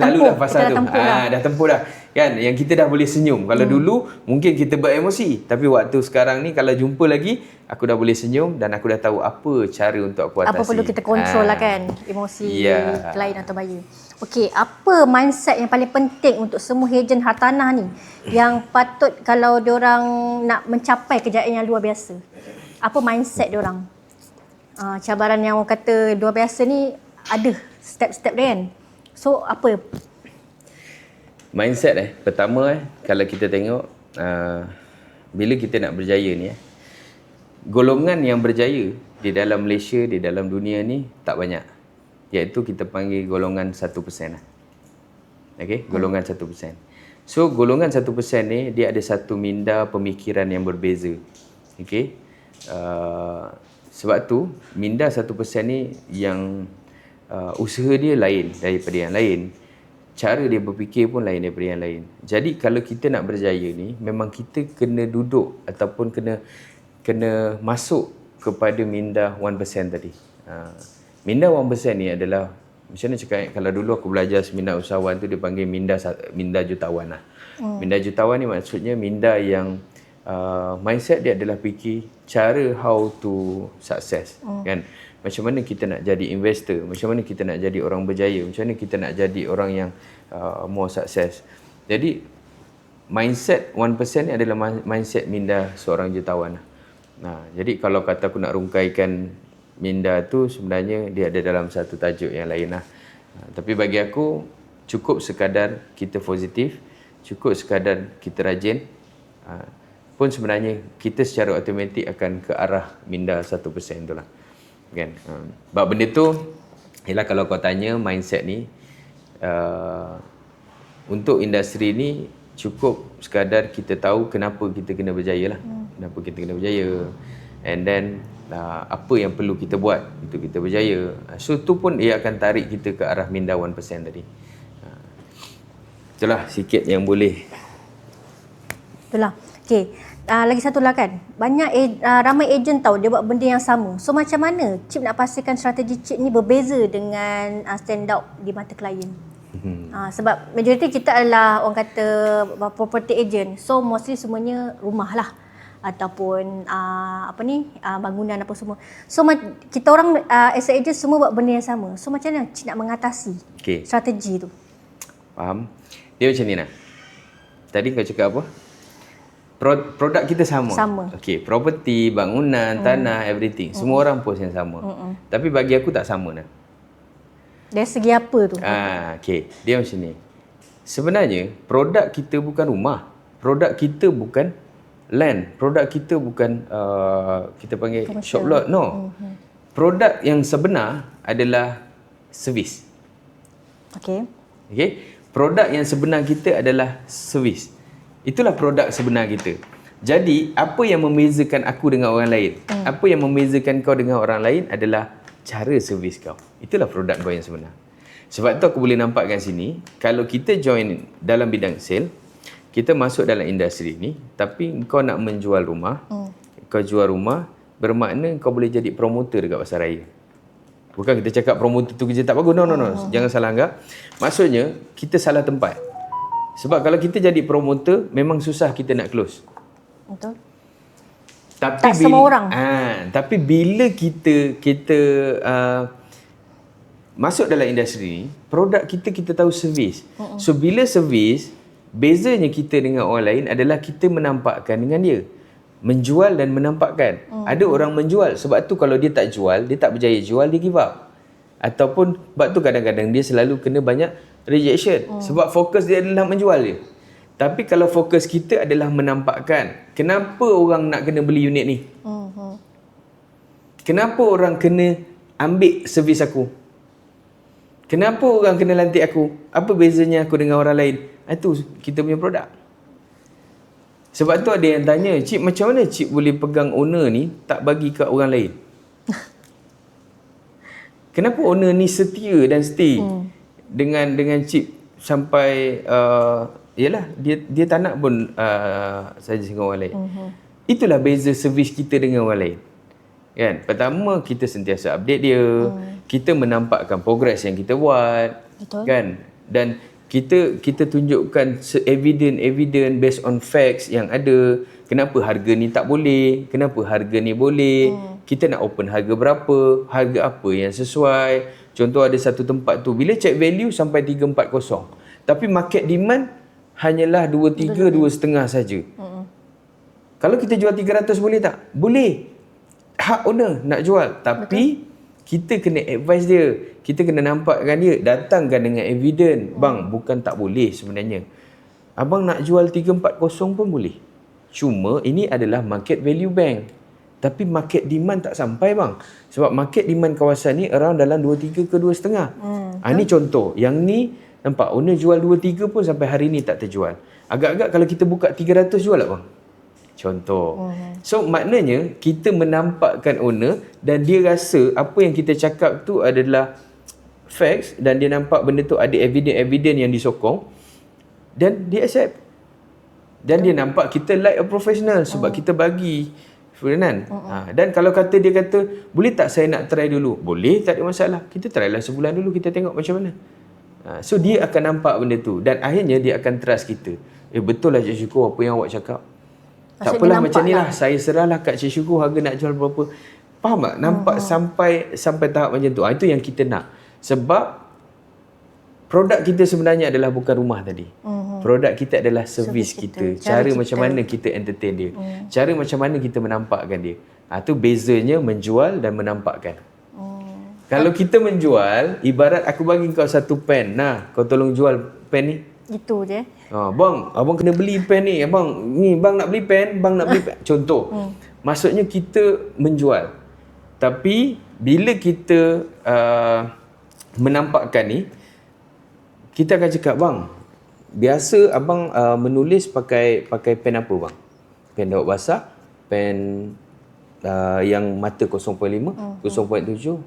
lalu dah fasa tu. Dah tempuh dah. Kan, yang kita dah boleh senyum. Kalau dulu mungkin kita beremosi, tapi waktu sekarang ni kalau jumpa lagi, aku dah boleh senyum dan aku dah tahu apa cara untuk aku atasi. Apa perlu kita kontrol lah kan, emosi klien atau buyer. Okey, apa mindset yang paling penting untuk semua ejen hartanah ni yang patut kalau diorang nak mencapai kejayaan yang luar biasa? Apa mindset diorang? Cabaran yang orang kata luar biasa ni ada step-step dia kan. So apa? Mindset pertama kalau kita tengok bila kita nak berjaya ni golongan yang berjaya di dalam Malaysia, di dalam dunia ni tak banyak. Iaitu kita panggil golongan 1% lah. Okey, golongan 1%. So golongan 1% ni dia ada satu minda pemikiran yang berbeza. Okey. Sebab tu minda 1% ni yang usaha dia lain daripada yang lain. Cara dia berfikir pun lain daripada yang lain. Jadi kalau kita nak berjaya ni, memang kita kena duduk ataupun kena masuk kepada minda 1% tadi. Minda 1% ni adalah, macam mana cakap, kalau dulu aku belajar seminar usahawan tu dia panggil minda jutawan lah. Minda jutawan ni maksudnya minda yang mindset dia adalah fikir cara how to success kan. Macam mana kita nak jadi investor, macam mana kita nak jadi orang berjaya, macam mana kita nak jadi orang yang more sukses. Jadi mindset 1% ni adalah mindset minda seorang jutawan. Jadi kalau kata aku nak rungkaikan minda tu, sebenarnya dia ada dalam satu tajuk yang lain lah. Tapi bagi aku cukup sekadar kita positif, cukup sekadar kita rajin, pun sebenarnya kita secara automatik akan ke arah minda 1% tu lah kan. Sebab benda tu ialah kalau kau tanya mindset ni untuk industri ni cukup sekadar kita tahu kenapa kita kena berjaya lah. kenapa kita kena berjaya. And then apa yang perlu kita buat untuk kita berjaya. So tu pun ia akan tarik kita ke arah minda 1% tadi. Itulah sikit yang boleh. Itulah. Okey. Lagi satu lah kan. Banyak ramai ejen tahu dia buat benda yang sama. So macam mana Chip nak pastikan strategi Chip ni berbeza dengan stand out di mata klien? Sebab majoriti kita adalah orang kata property agent. So mostly semuanya rumah lah ataupun bangunan apa semua. So kita orang as a agent semua buat benda yang sama. So macam mana Cik nak mengatasi strategi tu? Faham? Dia macam ni nak. Tadi kau cakap apa? Produk kita sama. Okey, property, bangunan, tanah, everything. Semua orang post yang sama. Tapi bagi aku tak sama nak. Dari segi apa tu? Okey, dia macam ni. Sebenarnya produk kita bukan rumah. Produk kita bukan land. Produk kita bukan kita panggil shop lot. No. Produk yang sebenar adalah servis. Okey. Produk yang sebenar kita adalah servis. Itulah produk sebenar kita. Jadi, apa yang membezakan aku dengan orang lain? Apa yang membezakan kau dengan orang lain adalah cara servis kau. Itulah produk kau yang sebenar. Sebab tu aku boleh nampak kat sini, kalau kita join dalam bidang sale, kita masuk dalam industri ni, tapi kau nak menjual rumah, kau jual rumah, bermakna kau boleh jadi promoter dekat pasar raya. Bukan kita cakap promoter tu kerja tak bagus. No. Jangan salah anggap. Maksudnya, kita salah tempat. Sebab kalau kita jadi promoter, memang susah kita nak close. Betul. Tapi tak semua orang. Tapi bila kita masuk dalam industri ni, produk kita tahu servis. So bila servis, bezanya kita dengan orang lain adalah kita menampakkan dengan dia. Menjual dan menampakkan. Ada orang menjual. Sebab tu kalau dia tak jual, dia tak berjaya jual, dia give up. Ataupun sebab tu kadang-kadang dia selalu kena banyak rejection. Sebab fokus dia adalah menjual dia. Tapi kalau fokus kita adalah menampakkan, kenapa orang nak kena beli unit ni? Kenapa orang kena ambil servis aku? Kenapa orang kena lantik aku? Apa bezanya aku dengan orang lain? Itu kita punya produk. Sebab tu ada yang tanya, Cik macam mana Cik boleh pegang owner ni tak bagi kat orang lain? Kenapa owner ni setia dan stay dengan Cik sampai yalah dia tak nak pun saja dengan orang lain. Itulah beza servis kita dengan orang lain. Kan? Pertama, kita sentiasa update dia. Kita menampakkan progress yang kita buat. Betul. Kan? Dan kita tunjukkan evidence based on facts yang ada. Kenapa harga ni tak boleh? Kenapa harga ni boleh? Kita nak open harga berapa? Harga apa yang sesuai? Contoh ada satu tempat tu, bila check value sampai 340. Tapi market demand hanyalah 2.3, 2.5 saja. Kalau kita jual 300 boleh tak? Boleh. Hak owner nak jual. Tapi kita kena advise dia. Kita kena nampakkan dia. Datangkan dengan evidence. Bang, bukan tak boleh sebenarnya. Abang nak jual 340 pun boleh. Cuma ini adalah market value bank. Tapi market demand tak sampai bang. Sebab market demand kawasan ni around dalam 2.3 ke 2.5. Ini contoh. Yang ni nampak owner jual 2.3 pun sampai hari ni tak terjual. Agak-agak kalau kita buka 300 jual tak bang? Contoh. So maknanya kita menampakkan owner dan dia rasa apa yang kita cakap tu adalah facts dan dia nampak benda tu ada evidence yang disokong dan dia accept. Dan dia nampak kita like a professional sebab kita bagi Ferdinand. Dan kalau dia kata boleh tak saya nak try dulu? Boleh, tak ada masalah. Kita try lah sebulan dulu, kita tengok macam mana. So dia akan nampak benda tu dan akhirnya dia akan trust kita. Betul lah Cik Syukur apa yang awak cakap. Tak apalah macam ni lah. Saya serahlah kat Cik Syukur harga nak jual berapa. Faham tak? Nampak sampai tahap macam tu. Itu yang kita nak. Sebab produk kita sebenarnya adalah bukan rumah tadi. Produk kita adalah servis kita. Cara macam mana kita entertain dia. Cara macam mana kita menampakkan dia. Itu bezanya menjual dan menampakkan. Kalau kita menjual, ibarat aku bagi kau satu pen. Nah, kau tolong jual pen ni. Itu je. Bang, abang kena beli pen ni. Bang nak beli pen, bang nak beli pen. Contoh. Maksudnya kita menjual. Tapi bila kita menampakkan ni, kita akan cakap, bang, biasa abang menulis pakai pen apa bang? Pen daun basah pen yang mata 0.5, 0.7.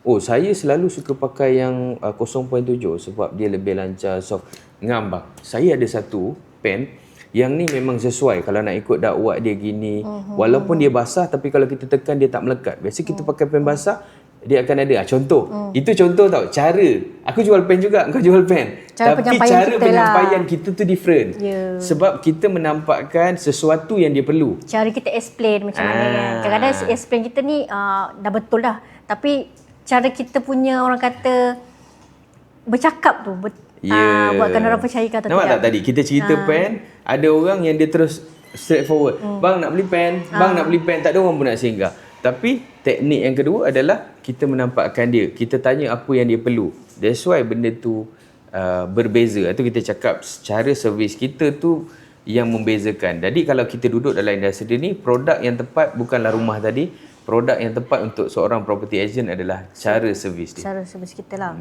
Oh, saya selalu suka pakai yang 0.7 sebab dia lebih lancar, soft. Ngam bang, saya ada satu pen yang ni memang sesuai kalau nak ikut dakwat dia gini. Walaupun dia basah tapi kalau kita tekan dia tak melekat. Biasa kita pakai pen basah, dia akan ada. Contoh. Itu contoh tau. Cara. Aku jual pen juga, kau jual pen. Cara tapi penyampaian cara kita penyampaian kita tu different. Ya. Sebab kita menampakkan sesuatu yang dia perlu. Cara kita explain macam mana kan. Kadang-kadang explain kita ni dah betul dah. Tapi cara kita punya orang kata bercakap tu buatkan orang percaya ke atau Nampak tidak. tak tadi kita cerita pen, ada orang yang dia terus straightforward. Bang nak beli pen, bang nak beli pen, tak ada orang pun nak singgah. Tapi teknik yang kedua adalah kita menampakkan dia. Kita tanya apa yang dia perlu. That's why benda tu berbeza. Itu kita cakap secara servis kita tu yang membezakan. Jadi kalau kita duduk dalam industri ni, produk yang tepat bukanlah rumah tadi. Produk yang tepat untuk seorang property agent adalah cara servis dia. Cara servis kita lah.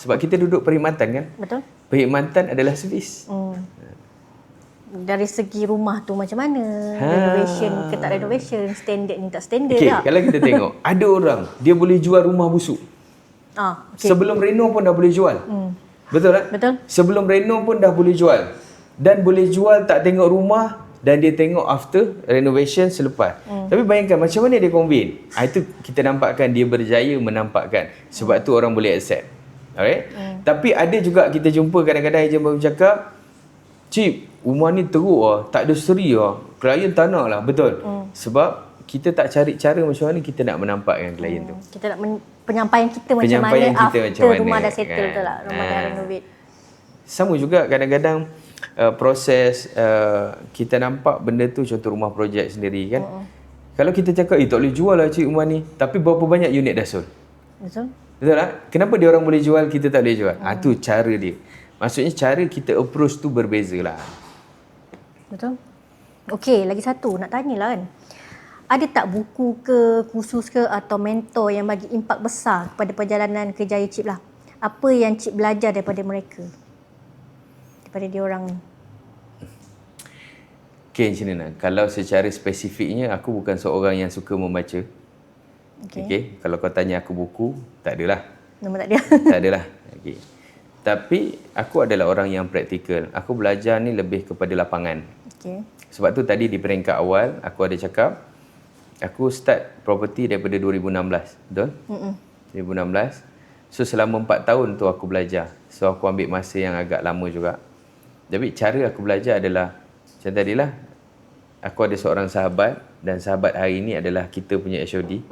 Sebab kita duduk perkhidmatan kan? Betul? Perkhidmatan adalah servis. Dari segi rumah tu macam mana? Renovation ke tak renovation? Standard ni tak standard Okay, tak? kalau kita tengok, ada orang dia boleh jual rumah busuk. Okay. Sebelum reno pun dah boleh jual. Betul tak? Betul. Sebelum reno pun dah boleh jual. Dan boleh jual tak tengok rumah dan dia tengok after renovation selepas. Tapi bayangkan macam mana dia convey. Itu kita nampakkan dia berjaya menampakkan. Sebab tu orang boleh accept. Alright? Tapi ada juga kita jumpa kadang-kadang ejen baru cakap, "Cip, rumah ni teruk lah, tak ada seri lah. Klien tak nak lah." Betul. Sebab kita tak cari cara macam mana kita nak menampakkan klien tu. Kita nak penyampaian kita macam Penyampaian mana kita after macam mana, rumah dah settle kan? betul tak? Rumah dah renovate. Sama juga kadang-kadang proses kita nampak benda tu, contoh rumah projek sendiri kan. Kalau kita cakap, tak boleh jual lah cik rumah ni. Tapi berapa banyak unit dah sold? Betul. Betul tak? Kenapa dia orang boleh jual, kita tak boleh jual? Tu cara dia. Maksudnya cara kita approach tu berbeza lah. Betul. Okey, lagi satu nak tanyalah kan. Ada tak buku ke, kursus ke atau mentor yang bagi impak besar kepada perjalanan kerjaya Cip lah? Apa yang Cip belajar daripada mereka? Daripada dia orang ni? Okay, macam mana? Kalau secara spesifiknya, aku bukan seorang yang suka membaca. Okay. Kalau kau tanya aku buku, tak adalah. Nombor tak dia? Tak adalah. Okay. Tapi aku adalah orang yang praktikal. Aku belajar ni lebih kepada lapangan. Okay. Sebab tu tadi di peringkat awal aku ada cakap aku start property daripada 2016. Betul? 2016. So selama 4 tahun tu aku belajar. So aku ambil masa yang agak lama juga. Jadi cara aku belajar adalah macam tadilah, aku ada seorang sahabat dan sahabat hari ni adalah kita punya HOD.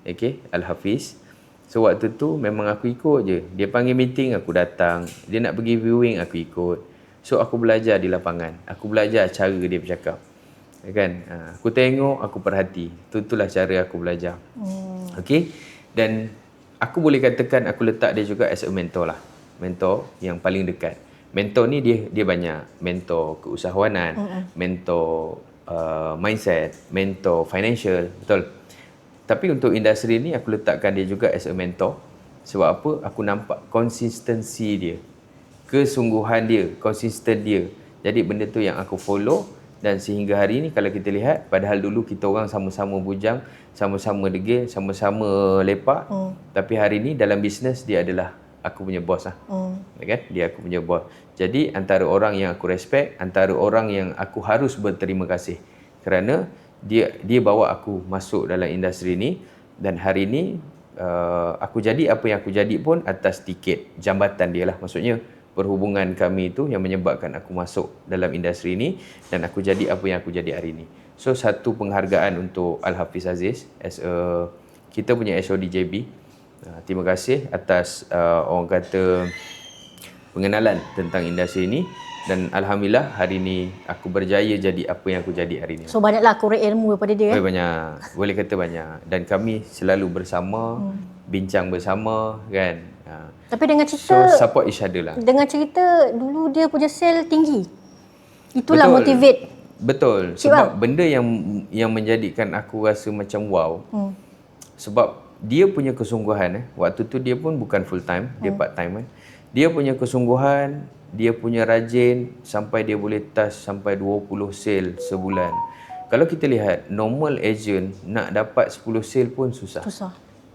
Okay, Al-Hafiz. So waktu tu memang aku ikut je. Dia panggil meeting, aku datang. Dia nak pergi viewing, aku ikut. So aku belajar di lapangan. Aku belajar cara dia bercakap. Kan? Aku tengok, aku perhati. Itulah cara aku belajar. Okay. Dan aku boleh katakan aku letak dia juga as a mentor lah. Mentor yang paling dekat. Mentor ni dia banyak. Mentor keusahawanan, mentor mindset, mentor financial. Betul? Tapi untuk industri ni aku letakkan dia juga as a mentor. Sebab apa? Aku nampak konsistensi dia. Kesungguhan dia, konsisten dia. Jadi benda tu yang aku follow. Dan sehingga hari ni kalau kita lihat, padahal dulu kita orang sama-sama bujang, sama-sama degil, sama-sama lepak. Tapi hari ni dalam bisnes dia adalah aku punya bos lah. Kan? Dia aku punya bos. Jadi antara orang yang aku respect, antara orang yang aku harus berterima kasih. Kerana dia bawa aku masuk dalam industri ni. Dan hari ni aku jadi apa yang aku jadi pun atas tiket jambatan dia lah. Maksudnya perhubungan kami itu yang menyebabkan aku masuk dalam industri ni dan aku jadi apa yang aku jadi hari ni. So satu penghargaan untuk Al-Hafiz Aziz as kita punya HOD JB. Terima kasih atas orang kata pengenalan tentang industri ini dan alhamdulillah hari ni aku berjaya jadi apa yang aku jadi hari ni. So banyaklah korek ilmu daripada dia. Banyak. Boleh kata banyak. Dan kami selalu bersama, bincang bersama kan. Tapi dengan cerita, so support each other lah. Dengan cerita dulu dia punya sale tinggi. Itulah motivate. Betul. Sebab benda yang menjadikan aku rasa macam wow. Sebab dia punya kesungguhan waktu tu dia pun bukan full time, dia part time kan. Dia punya kesungguhan, dia punya rajin sampai dia boleh touch sampai 20 sale sebulan. Kalau kita lihat normal agent nak dapat 10 sale pun susah.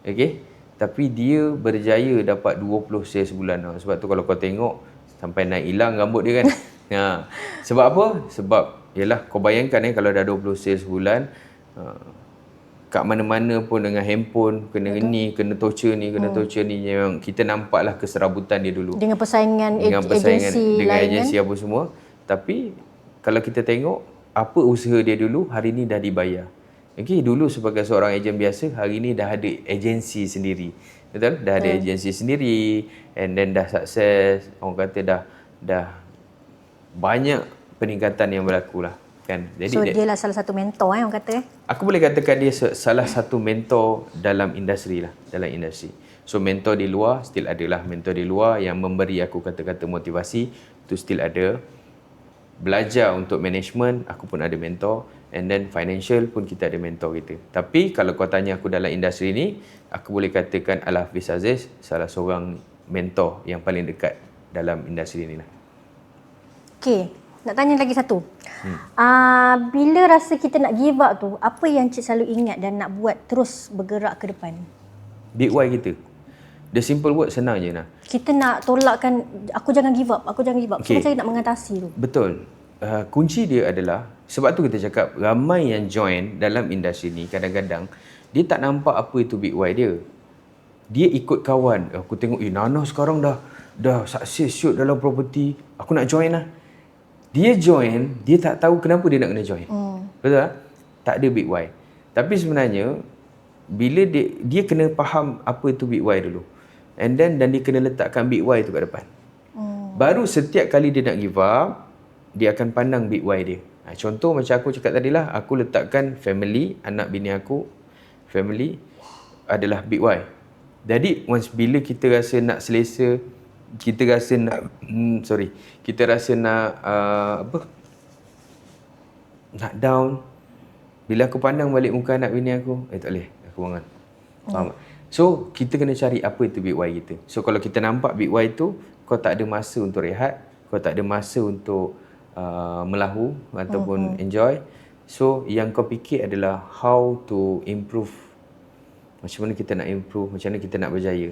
Okey. Tapi dia berjaya dapat 20 sale sebulan. Sebab tu kalau kau tengok sampai naik hilang rambut dia kan. Sebab apa? Sebab yalah kau bayangkan kalau dah 20 sale sebulan, kat mana-mana pun dengan handphone kena ni, kena torture ni, memang kita nampaklah keserabutan dia dulu. Dengan persaingan agensi dengan lain agensi apa semua. Tapi kalau kita tengok apa usaha dia dulu, hari ni dah dibayar. Okey, dulu sebagai seorang ejen biasa, hari ni dah ada agensi sendiri. Betul? Dah ada agensi sendiri, and then dah sukses. Orang kata dah banyak peningkatan yang berlaku lah. Kan? Jadi, so dia lah salah satu mentor orang kata. Aku boleh katakan dia salah satu mentor dalam industri lah. Dalam industri. So mentor di luar, still ada lah mentor di luar yang memberi aku kata-kata motivasi. Tu still ada. Belajar untuk management, aku pun ada mentor. And then financial pun kita ada mentor kita. Tapi kalau kau tanya aku dalam industri ni, aku boleh katakan Al-Hafiz Aziz salah seorang mentor yang paling dekat dalam industri ni lah. Okay, nak tanya lagi satu. Bila rasa kita nak give up tu, apa yang Cik selalu ingat dan nak buat terus bergerak ke depan? Big why kita. The simple word senang je nah. Kita nak tolakkan, aku jangan give up. Okay. So macam nak mengatasi tu. Betul. Kunci dia adalah, sebab tu kita cakap ramai yang join dalam industri ni kadang-kadang dia tak nampak apa itu big why dia. Dia ikut kawan. Aku tengok Nana sekarang dah sukses shoot dalam property. Aku nak join lah. Dia join, dia tak tahu kenapa dia nak kena join. Betul tak? Tak ada big why. Tapi sebenarnya bila dia kena faham apa itu big why dulu. And then dia kena letakkan big why tu kat depan. Baru setiap kali dia nak give up, dia akan pandang big why dia. Contoh macam aku cakap tadi lah, aku letakkan family, anak bini aku, family adalah big why. Jadi once bila kita rasa nak selesa, kita rasa nak nak down, bila aku pandang balik muka anak bini aku, tak boleh, aku bangun. Faham tak? So kita kena cari apa itu big why kita. So kalau kita nampak big why tu, kau tak ada masa untuk rehat, kau tak ada masa untuk melahu ataupun enjoy. So yang kau fikir adalah how to improve. Macam mana kita nak improve, macam mana kita nak berjaya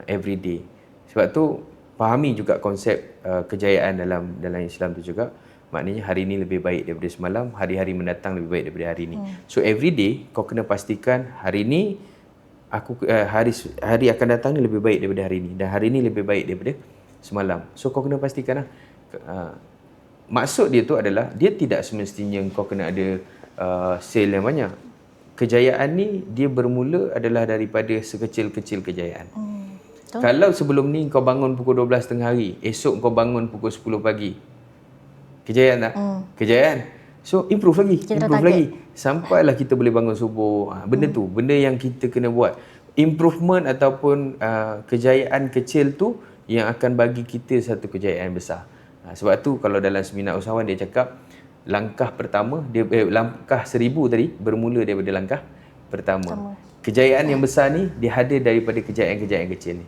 every day. Sebab tu fahami juga konsep kejayaan dalam Islam tu juga. Maknanya hari ni lebih baik daripada semalam, hari-hari mendatang lebih baik daripada hari ni. So every day kau kena pastikan hari ni hari akan datang ni lebih baik daripada hari ni, dan hari ni lebih baik daripada semalam. So kau kena pastikan lah. Maksud dia tu adalah dia tidak semestinya kau kena ada sale yang banyak. Kejayaan ni dia bermula adalah daripada sekecil-kecil kejayaan. Kalau sebelum ni kau bangun pukul 12 tengah hari, esok kau bangun pukul 10 pagi. Kejayaan tak? Kejayaan. So improve lagi. Sampailah kita boleh bangun subuh. Benda yang kita kena buat. Improvement ataupun kejayaan kecil tu yang akan bagi kita satu kejayaan besar. Sebab tu kalau dalam seminar usahawan dia cakap langkah pertama, langkah 1000 tadi bermula daripada langkah pertama. Kejayaan yang besar ni dia hadir daripada kejayaan-kejayaan kecil ni.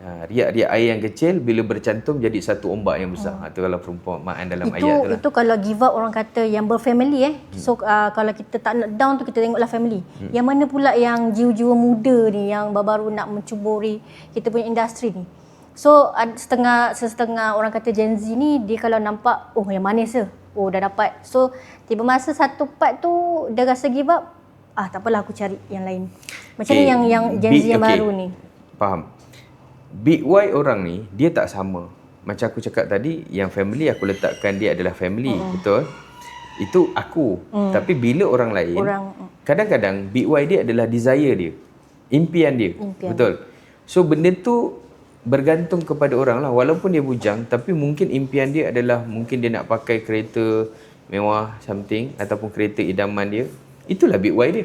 Riak-riak air yang kecil bila bercantum jadi satu ombak yang besar. Itu kalau perumpamaan dalam ayat tu lah. Itu kalau give up orang kata yang berfamily So kalau kita tak nak down tu, kita tengoklah family. Yang mana pula yang jiwa-jiwa muda ni yang baru nak mencuburi kita punya industri ni. So setengah orang kata Gen Z ni, dia kalau nampak yang manis je, dah dapat. So tiba masa satu part tu dia rasa give up, tak apalah aku cari yang lain. Macam ni yang Gen Z yang baru ni. Faham. Big why orang ni dia tak sama. Macam aku cakap tadi, yang family aku letakkan dia adalah family, betul? Itu aku. Tapi bila orang lain, kadang-kadang big why dia adalah desire dia, impian dia. Betul. So benda tu bergantung kepada orang lah. Walaupun dia bujang, tapi mungkin impian dia adalah mungkin dia nak pakai kereta mewah something, ataupun kereta idaman dia. Itulah big why dia.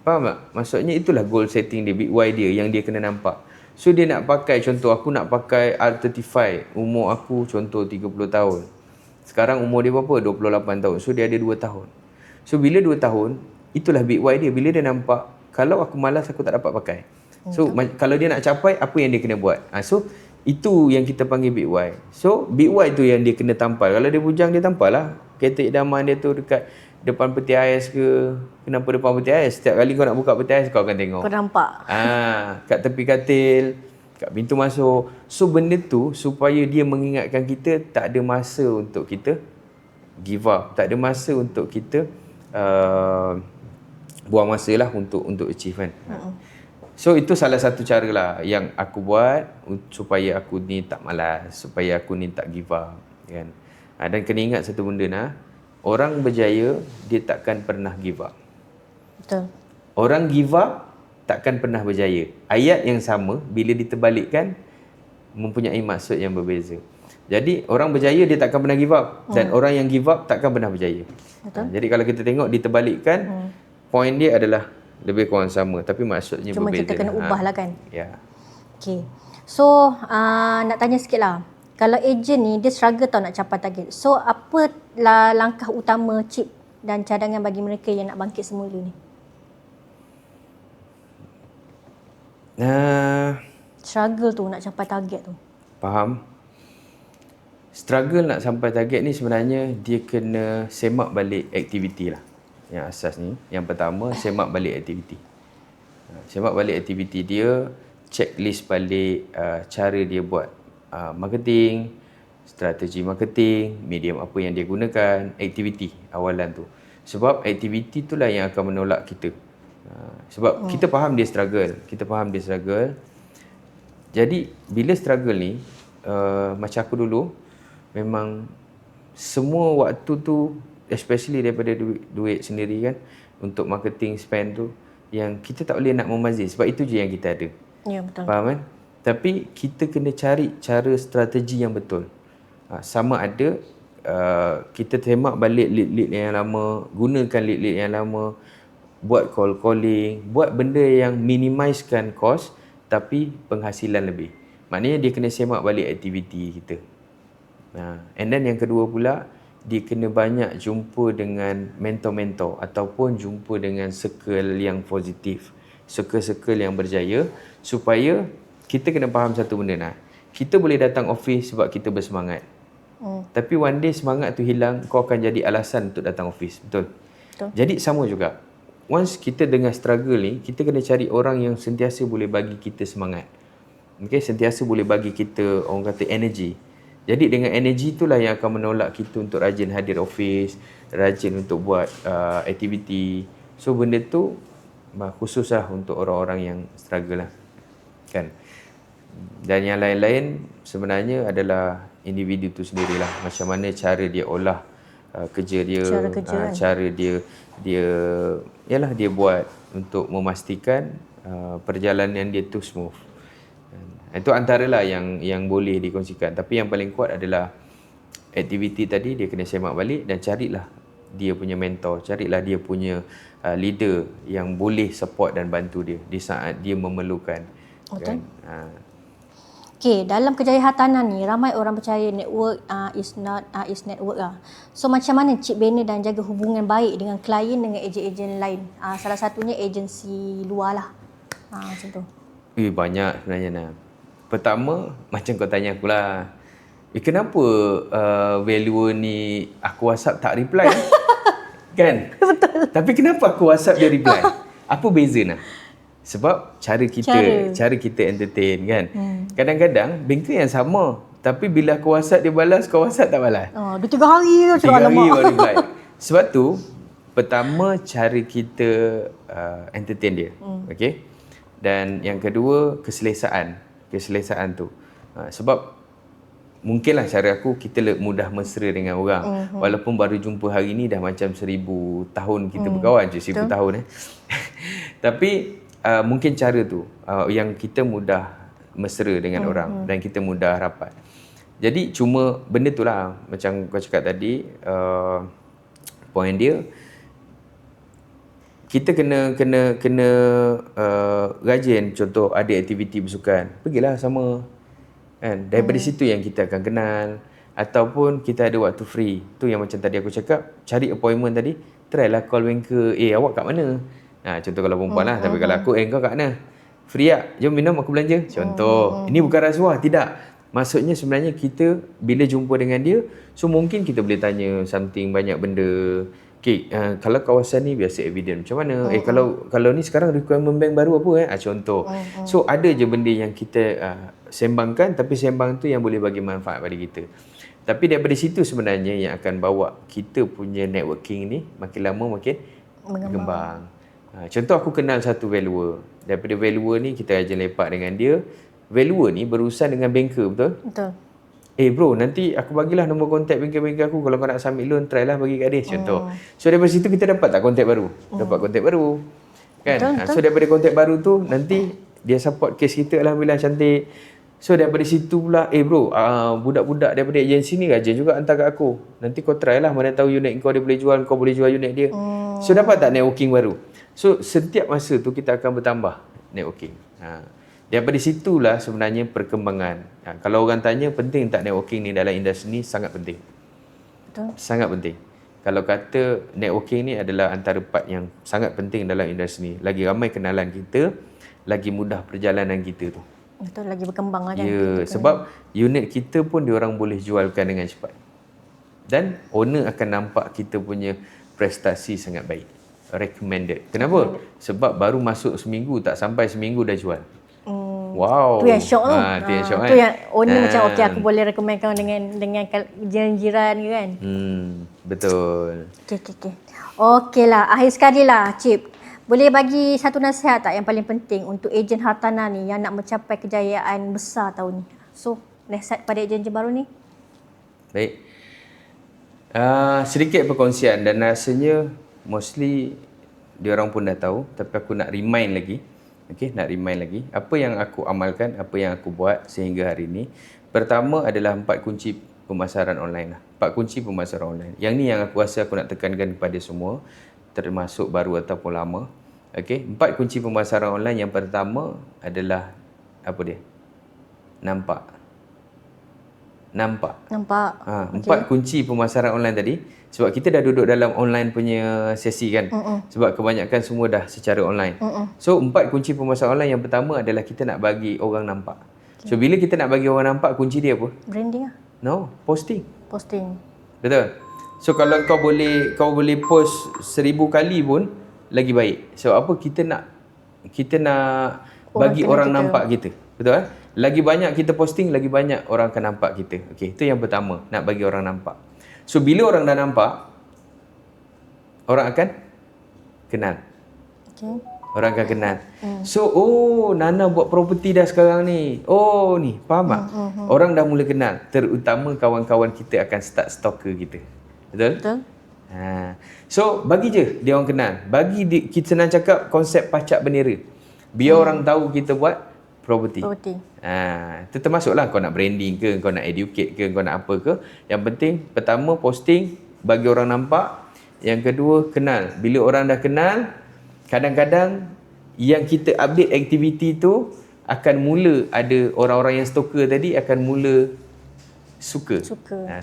Faham tak? Maksudnya itulah goal setting dia, big why dia yang dia kena nampak. So dia nak pakai, contoh aku nak pakai R35, umur aku contoh 30 tahun. Sekarang umur dia berapa? 28 tahun. So dia ada 2 tahun. So bila 2 tahun, itulah big why dia. Bila dia nampak, kalau aku malas aku tak dapat pakai. So kalau dia nak capai, apa yang dia kena buat? So itu yang kita panggil big why. So big why tu yang dia kena tampal. Kalau dia bujang, dia tampal lah kereta idaman dia tu dekat depan peti ais ke. Kenapa depan peti ais? Setiap kali kau nak buka peti ais, kau akan tengok. Kau nampak. Kat tepi katil, kat pintu masuk. So benda tu supaya dia mengingatkan kita tak ada masa untuk kita give up. Tak ada masa untuk kita buang masa lah untuk achieve kan. So itu salah satu cara lah yang aku buat supaya aku ni tak malas, supaya aku ni tak give up kan. Dan kena ingat satu benda nah, orang berjaya dia takkan pernah give up. Betul. Orang give up takkan pernah berjaya. Ayat yang sama bila diterbalikkan mempunyai maksud yang berbeza. Jadi orang berjaya dia takkan pernah give up dan orang yang give up takkan pernah berjaya. Betul. Jadi kalau kita tengok diterbalikkan, poin dia adalah lebih kurang sama tapi maksudnya Cuma berbeza. kita kena ubah lah kan. Ya. Okay. So, nak tanya sikit lah. Kalau ejen ni, dia struggle tau nak capai target. So, apa lah langkah utama Cip dan cadangan bagi mereka yang nak bangkit semula ni? Struggle tu nak capai target tu. Faham? Struggle nak sampai target ni sebenarnya dia kena semak balik aktiviti lah. Yang asas ni. Yang pertama, semak balik aktiviti. Semak balik aktiviti dia, checklist balik cara dia buat marketing, strategi marketing, medium apa yang dia gunakan, aktiviti awalan tu. Sebab aktiviti tu lah yang akan menolak kita. Sebab kita faham dia struggle. Jadi, bila struggle ni, macam aku dulu, memang semua waktu tu, especially daripada duit sendiri kan, untuk marketing spend tu, yang kita tak boleh nak membazir. Sebab itu je yang kita ada. Ya, betul. Faham kan? Tapi kita kena cari cara strategi yang betul. Sama ada kita semak balik lead-lead yang lama, gunakan lead-lead yang lama, buat call calling, buat benda yang minimizekan cost tapi penghasilan lebih. Maknanya dia kena semak balik aktiviti kita. And then yang kedua pula, dia kena banyak jumpa dengan mentor-mentor ataupun jumpa dengan circle yang positif, circle-circle yang berjaya, supaya kita kena faham satu benda nah. Kita boleh datang office sebab kita bersemangat. Tapi one day semangat tu hilang, kau akan jadi alasan untuk datang office. Betul? Jadi sama juga. Once kita dengan struggle ni, kita kena cari orang yang sentiasa boleh bagi kita semangat. Okay, sentiasa boleh bagi kita, orang kata, energy. Jadi dengan energy itulah yang akan menolak kita untuk rajin hadir office, rajin untuk buat aktiviti. So benda tu khusus lah untuk orang-orang yang struggle lah. Kan? Dan yang lain-lain sebenarnya adalah individu tu sendirilah. Macam mana cara dia olah kerja dia, cara dia buat untuk memastikan perjalanan dia tu smooth. Itu antaralah yang boleh dikongsikan. Tapi yang paling kuat adalah aktiviti tadi, dia kena semak balik dan carilah dia punya mentor, carilah dia punya leader yang boleh support dan bantu dia di saat dia memerlukan. Betul. Kan? Okay, dalam kejayaan hartanah ni, ramai orang percaya network is network lah. So macam mana Cip bina dan jaga hubungan baik dengan klien, dengan ejen-ejen lain? Salah satunya agensi luar lah. Macam tu. Banyak sebenarnya nah. Pertama, macam kau tanya aku lah, kenapa value ni aku WhatsApp tak reply? Kan? Betul. Tapi kenapa aku WhatsApp dia reply? Apa beza nah? Sebab cara kita entertain kan. Kadang-kadang bengkel yang sama, tapi bila aku WhatsApp dia balas, kau WhatsApp tak balas. 2-3 hari tu 3 hari baru reply. Sebab tu pertama cara kita entertain dia. Okey. Dan yang kedua keselesaan tu. Sebab mungkinlah cara aku kita mudah mesra dengan orang. Walaupun baru jumpa hari ni dah macam 1000 tahun kita berkawan je, 1000 tahun Tapi mungkin cara tu yang kita mudah mesra dengan orang dan kita mudah rapat. Jadi cuma benda tu lah macam kau cakap tadi, poin dia kita kena rajin. Contoh ada aktiviti bersukan, pergilah sama kan. Daripada situ yang kita akan kenal. Ataupun kita ada waktu free, tu yang macam tadi aku cakap, cari appointment tadi, try lah call banker, awak kat mana? Contoh kalau perempuan lah. Tapi kalau aku, kau kat mana? Free tak? Jom minum aku belanja. Contoh. Ini bukan rasuah, tidak. Maksudnya sebenarnya kita bila jumpa dengan dia, so mungkin kita boleh tanya something, banyak benda. Okay, kalau kawasan ni biasa evident. Macam mana? Kalau ni sekarang requirement bank baru apa contoh. So ada je benda yang kita sembangkan, tapi sembang tu yang boleh bagi manfaat pada kita. Tapi daripada situ sebenarnya yang akan bawa kita punya networking ni makin lama makin berkembang. Contoh aku kenal satu valuer. Daripada valuer ni kita aja lepak dengan dia. Valuer ni berurusan dengan banker, betul? Betul. Bro, nanti aku bagilah nombor kontak banker-banker aku. Kalau kau nak submit loan, try lah bagi kat dia. Contoh. So daripada situ kita dapat tak kontak baru? Dapat kontak baru. Kan? Betul. So daripada kontak baru tu, nanti dia support case kita, alhamdulillah cantik. So daripada situ pula, bro, budak-budak daripada agensi ni rajin juga hantar kat aku. Nanti kau try lah, mana tahu unit kau dia boleh jual, kau boleh jual unit dia. So dapat tak networking baru? So setiap masa tu kita akan bertambah networking. Daripada situlah sebenarnya perkembangan. Kalau orang tanya penting tak networking ni dalam industri ni, sangat penting. Betul. Sangat penting. Kalau kata networking ni adalah antara part yang sangat penting dalam industri ni. Lagi ramai kenalan kita, lagi mudah perjalanan kita tu. Betul, lagi berkembang lah kan. Ya, sebab unit kita pun diorang boleh jualkan dengan cepat. Dan owner akan nampak kita punya prestasi sangat baik. Recommended. Kenapa? Sebab baru masuk seminggu, tak sampai seminggu dah jual. Wow. Tu yang syok tu. Tu yang syok kan. Tu yang owner macam okey aku boleh recommend kau dengan jiran-jiran ke kan. Betul. Okey. Okeylah, akhir sekali lah Cip. Boleh bagi satu nasihat tak yang paling penting untuk ejen hartanah ni yang nak mencapai kejayaan besar tahun ni? So, nasihat pada ejen-ejen baru ni? Baik. Sedikit perkongsian dan rasanya mostly diorang pun dah tahu, tapi aku nak remind lagi. Nak remind lagi. Apa yang aku amalkan, apa yang aku buat sehingga hari ini. Pertama adalah 4 kunci pemasaran online lah. 4 kunci pemasaran online. Yang ni yang aku rasa aku nak tekankan kepada semua, termasuk baru ataupun lama. 4 kunci pemasaran online. Yang pertama adalah apa dia? Nampak. 4 kunci pemasaran online tadi. Sebab kita dah duduk dalam online punya sesi kan. Sebab kebanyakan semua dah secara online. So 4 kunci pemasaran online. Yang pertama adalah kita nak bagi orang nampak. So bila kita nak bagi orang nampak, kunci dia apa? Branding lah. No, posting. Betul. So kalau kau boleh post 1000 kali pun lagi baik. So apa kita nak bagi orang nampak kita. Betul kan? Lagi banyak kita posting, lagi banyak orang akan nampak kita. Itu yang pertama, nak bagi orang nampak. So bila orang dah nampak, orang akan kenal. Orang akan kenal. So, Nana buat property dah sekarang ni. Ni, faham tak? Orang dah mula kenal. Terutama kawan-kawan kita akan start stalker kita. Betul? So, bagi je dia orang kenal. Kita senang cakap konsep pacak bendera. Biar orang tahu kita buat property. Itu termasuklah kau nak branding ke, kau nak educate ke, kau nak apa ke. Yang penting, pertama posting, bagi orang nampak. Yang kedua, kenal. Bila orang dah kenal, kadang-kadang yang kita update aktiviti tu akan mula ada orang-orang yang stalker tadi akan mula suka.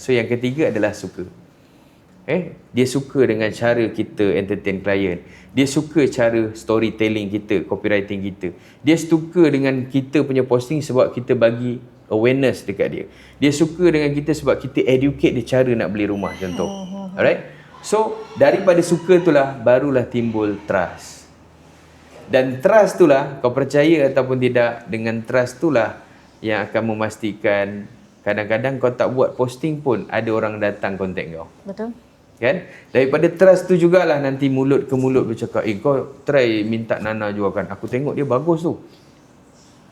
So yang ketiga adalah suka. Dia suka dengan cara kita entertain klien. Dia suka cara storytelling kita, copywriting kita. Dia suka dengan kita punya posting sebab kita bagi awareness dekat dia. Dia suka dengan kita sebab kita educate dia cara nak beli rumah contoh. Alright? So, daripada suka itulah barulah timbul trust. Dan trust itulah, kau percaya ataupun tidak, dengan trust itulah yang akan memastikan kadang-kadang kau tak buat posting pun ada orang datang kontak kau. Betul. Kan? Daripada trust tu jugalah nanti mulut ke mulut bercakap, kau try minta Nana jualkan. Aku tengok dia bagus tu.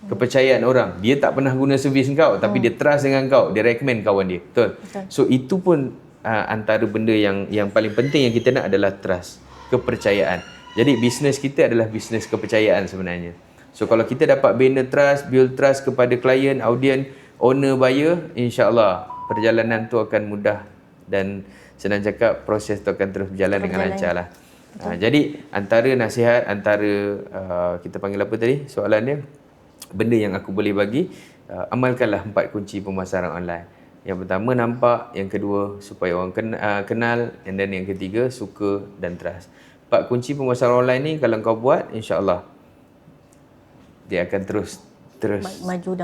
Kepercayaan orang. Dia tak pernah guna servis kau, tapi dia trust dengan kau. Dia recommend kawan dia. Betul? So, itu pun antara benda yang paling penting yang kita nak adalah trust. Kepercayaan. Jadi, bisnes kita adalah bisnes kepercayaan sebenarnya. So, kalau kita dapat bina trust, build trust kepada klien, audien, owner, buyer, insya-Allah perjalanan tu akan mudah dan senang cakap proses tu akan terus berjalan dengan lancar lah. Jadi antara nasihat, kita panggil apa tadi soalan dia, benda yang aku boleh bagi, amalkanlah 4 kunci pemasaran online. Yang pertama nampak, yang kedua supaya orang kenal, and then yang ketiga suka dan trust. 4 kunci pemasaran online ni kalau kau buat, insya-Allah dia akan terus maju.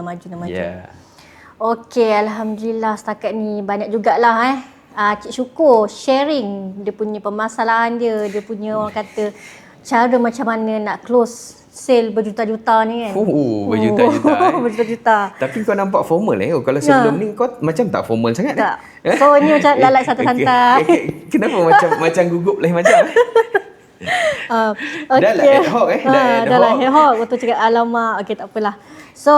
Okey, alhamdulillah setakat ni banyak jugalah Cik Syukur sharing dia punya permasalahan dia, dia punya orang kata cara macam mana nak close sale berjuta-juta ni kan. Berjuta-juta berjuta-juta. Tapi kau nampak formal kalau sebelum ni kau macam tak formal sangat. Tak. So ni macam lalat santai-santai. Kenapa macam gugup lain macam? Okay. Dah lah ad hoc Dah lah ad hoc. Betul cakap alamak. Okay, tak apalah. So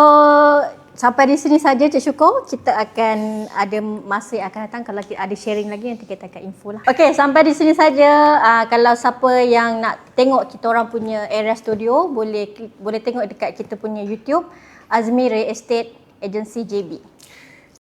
sampai di sini saja Cik Syukur. Kita akan ada masa yang akan datang kalau ada sharing lagi nanti kita akan info lah. Okay, sampai di sini saja. Kalau siapa yang nak tengok kita orang punya area studio boleh tengok dekat kita punya YouTube Azmi Real Estate Agency JB.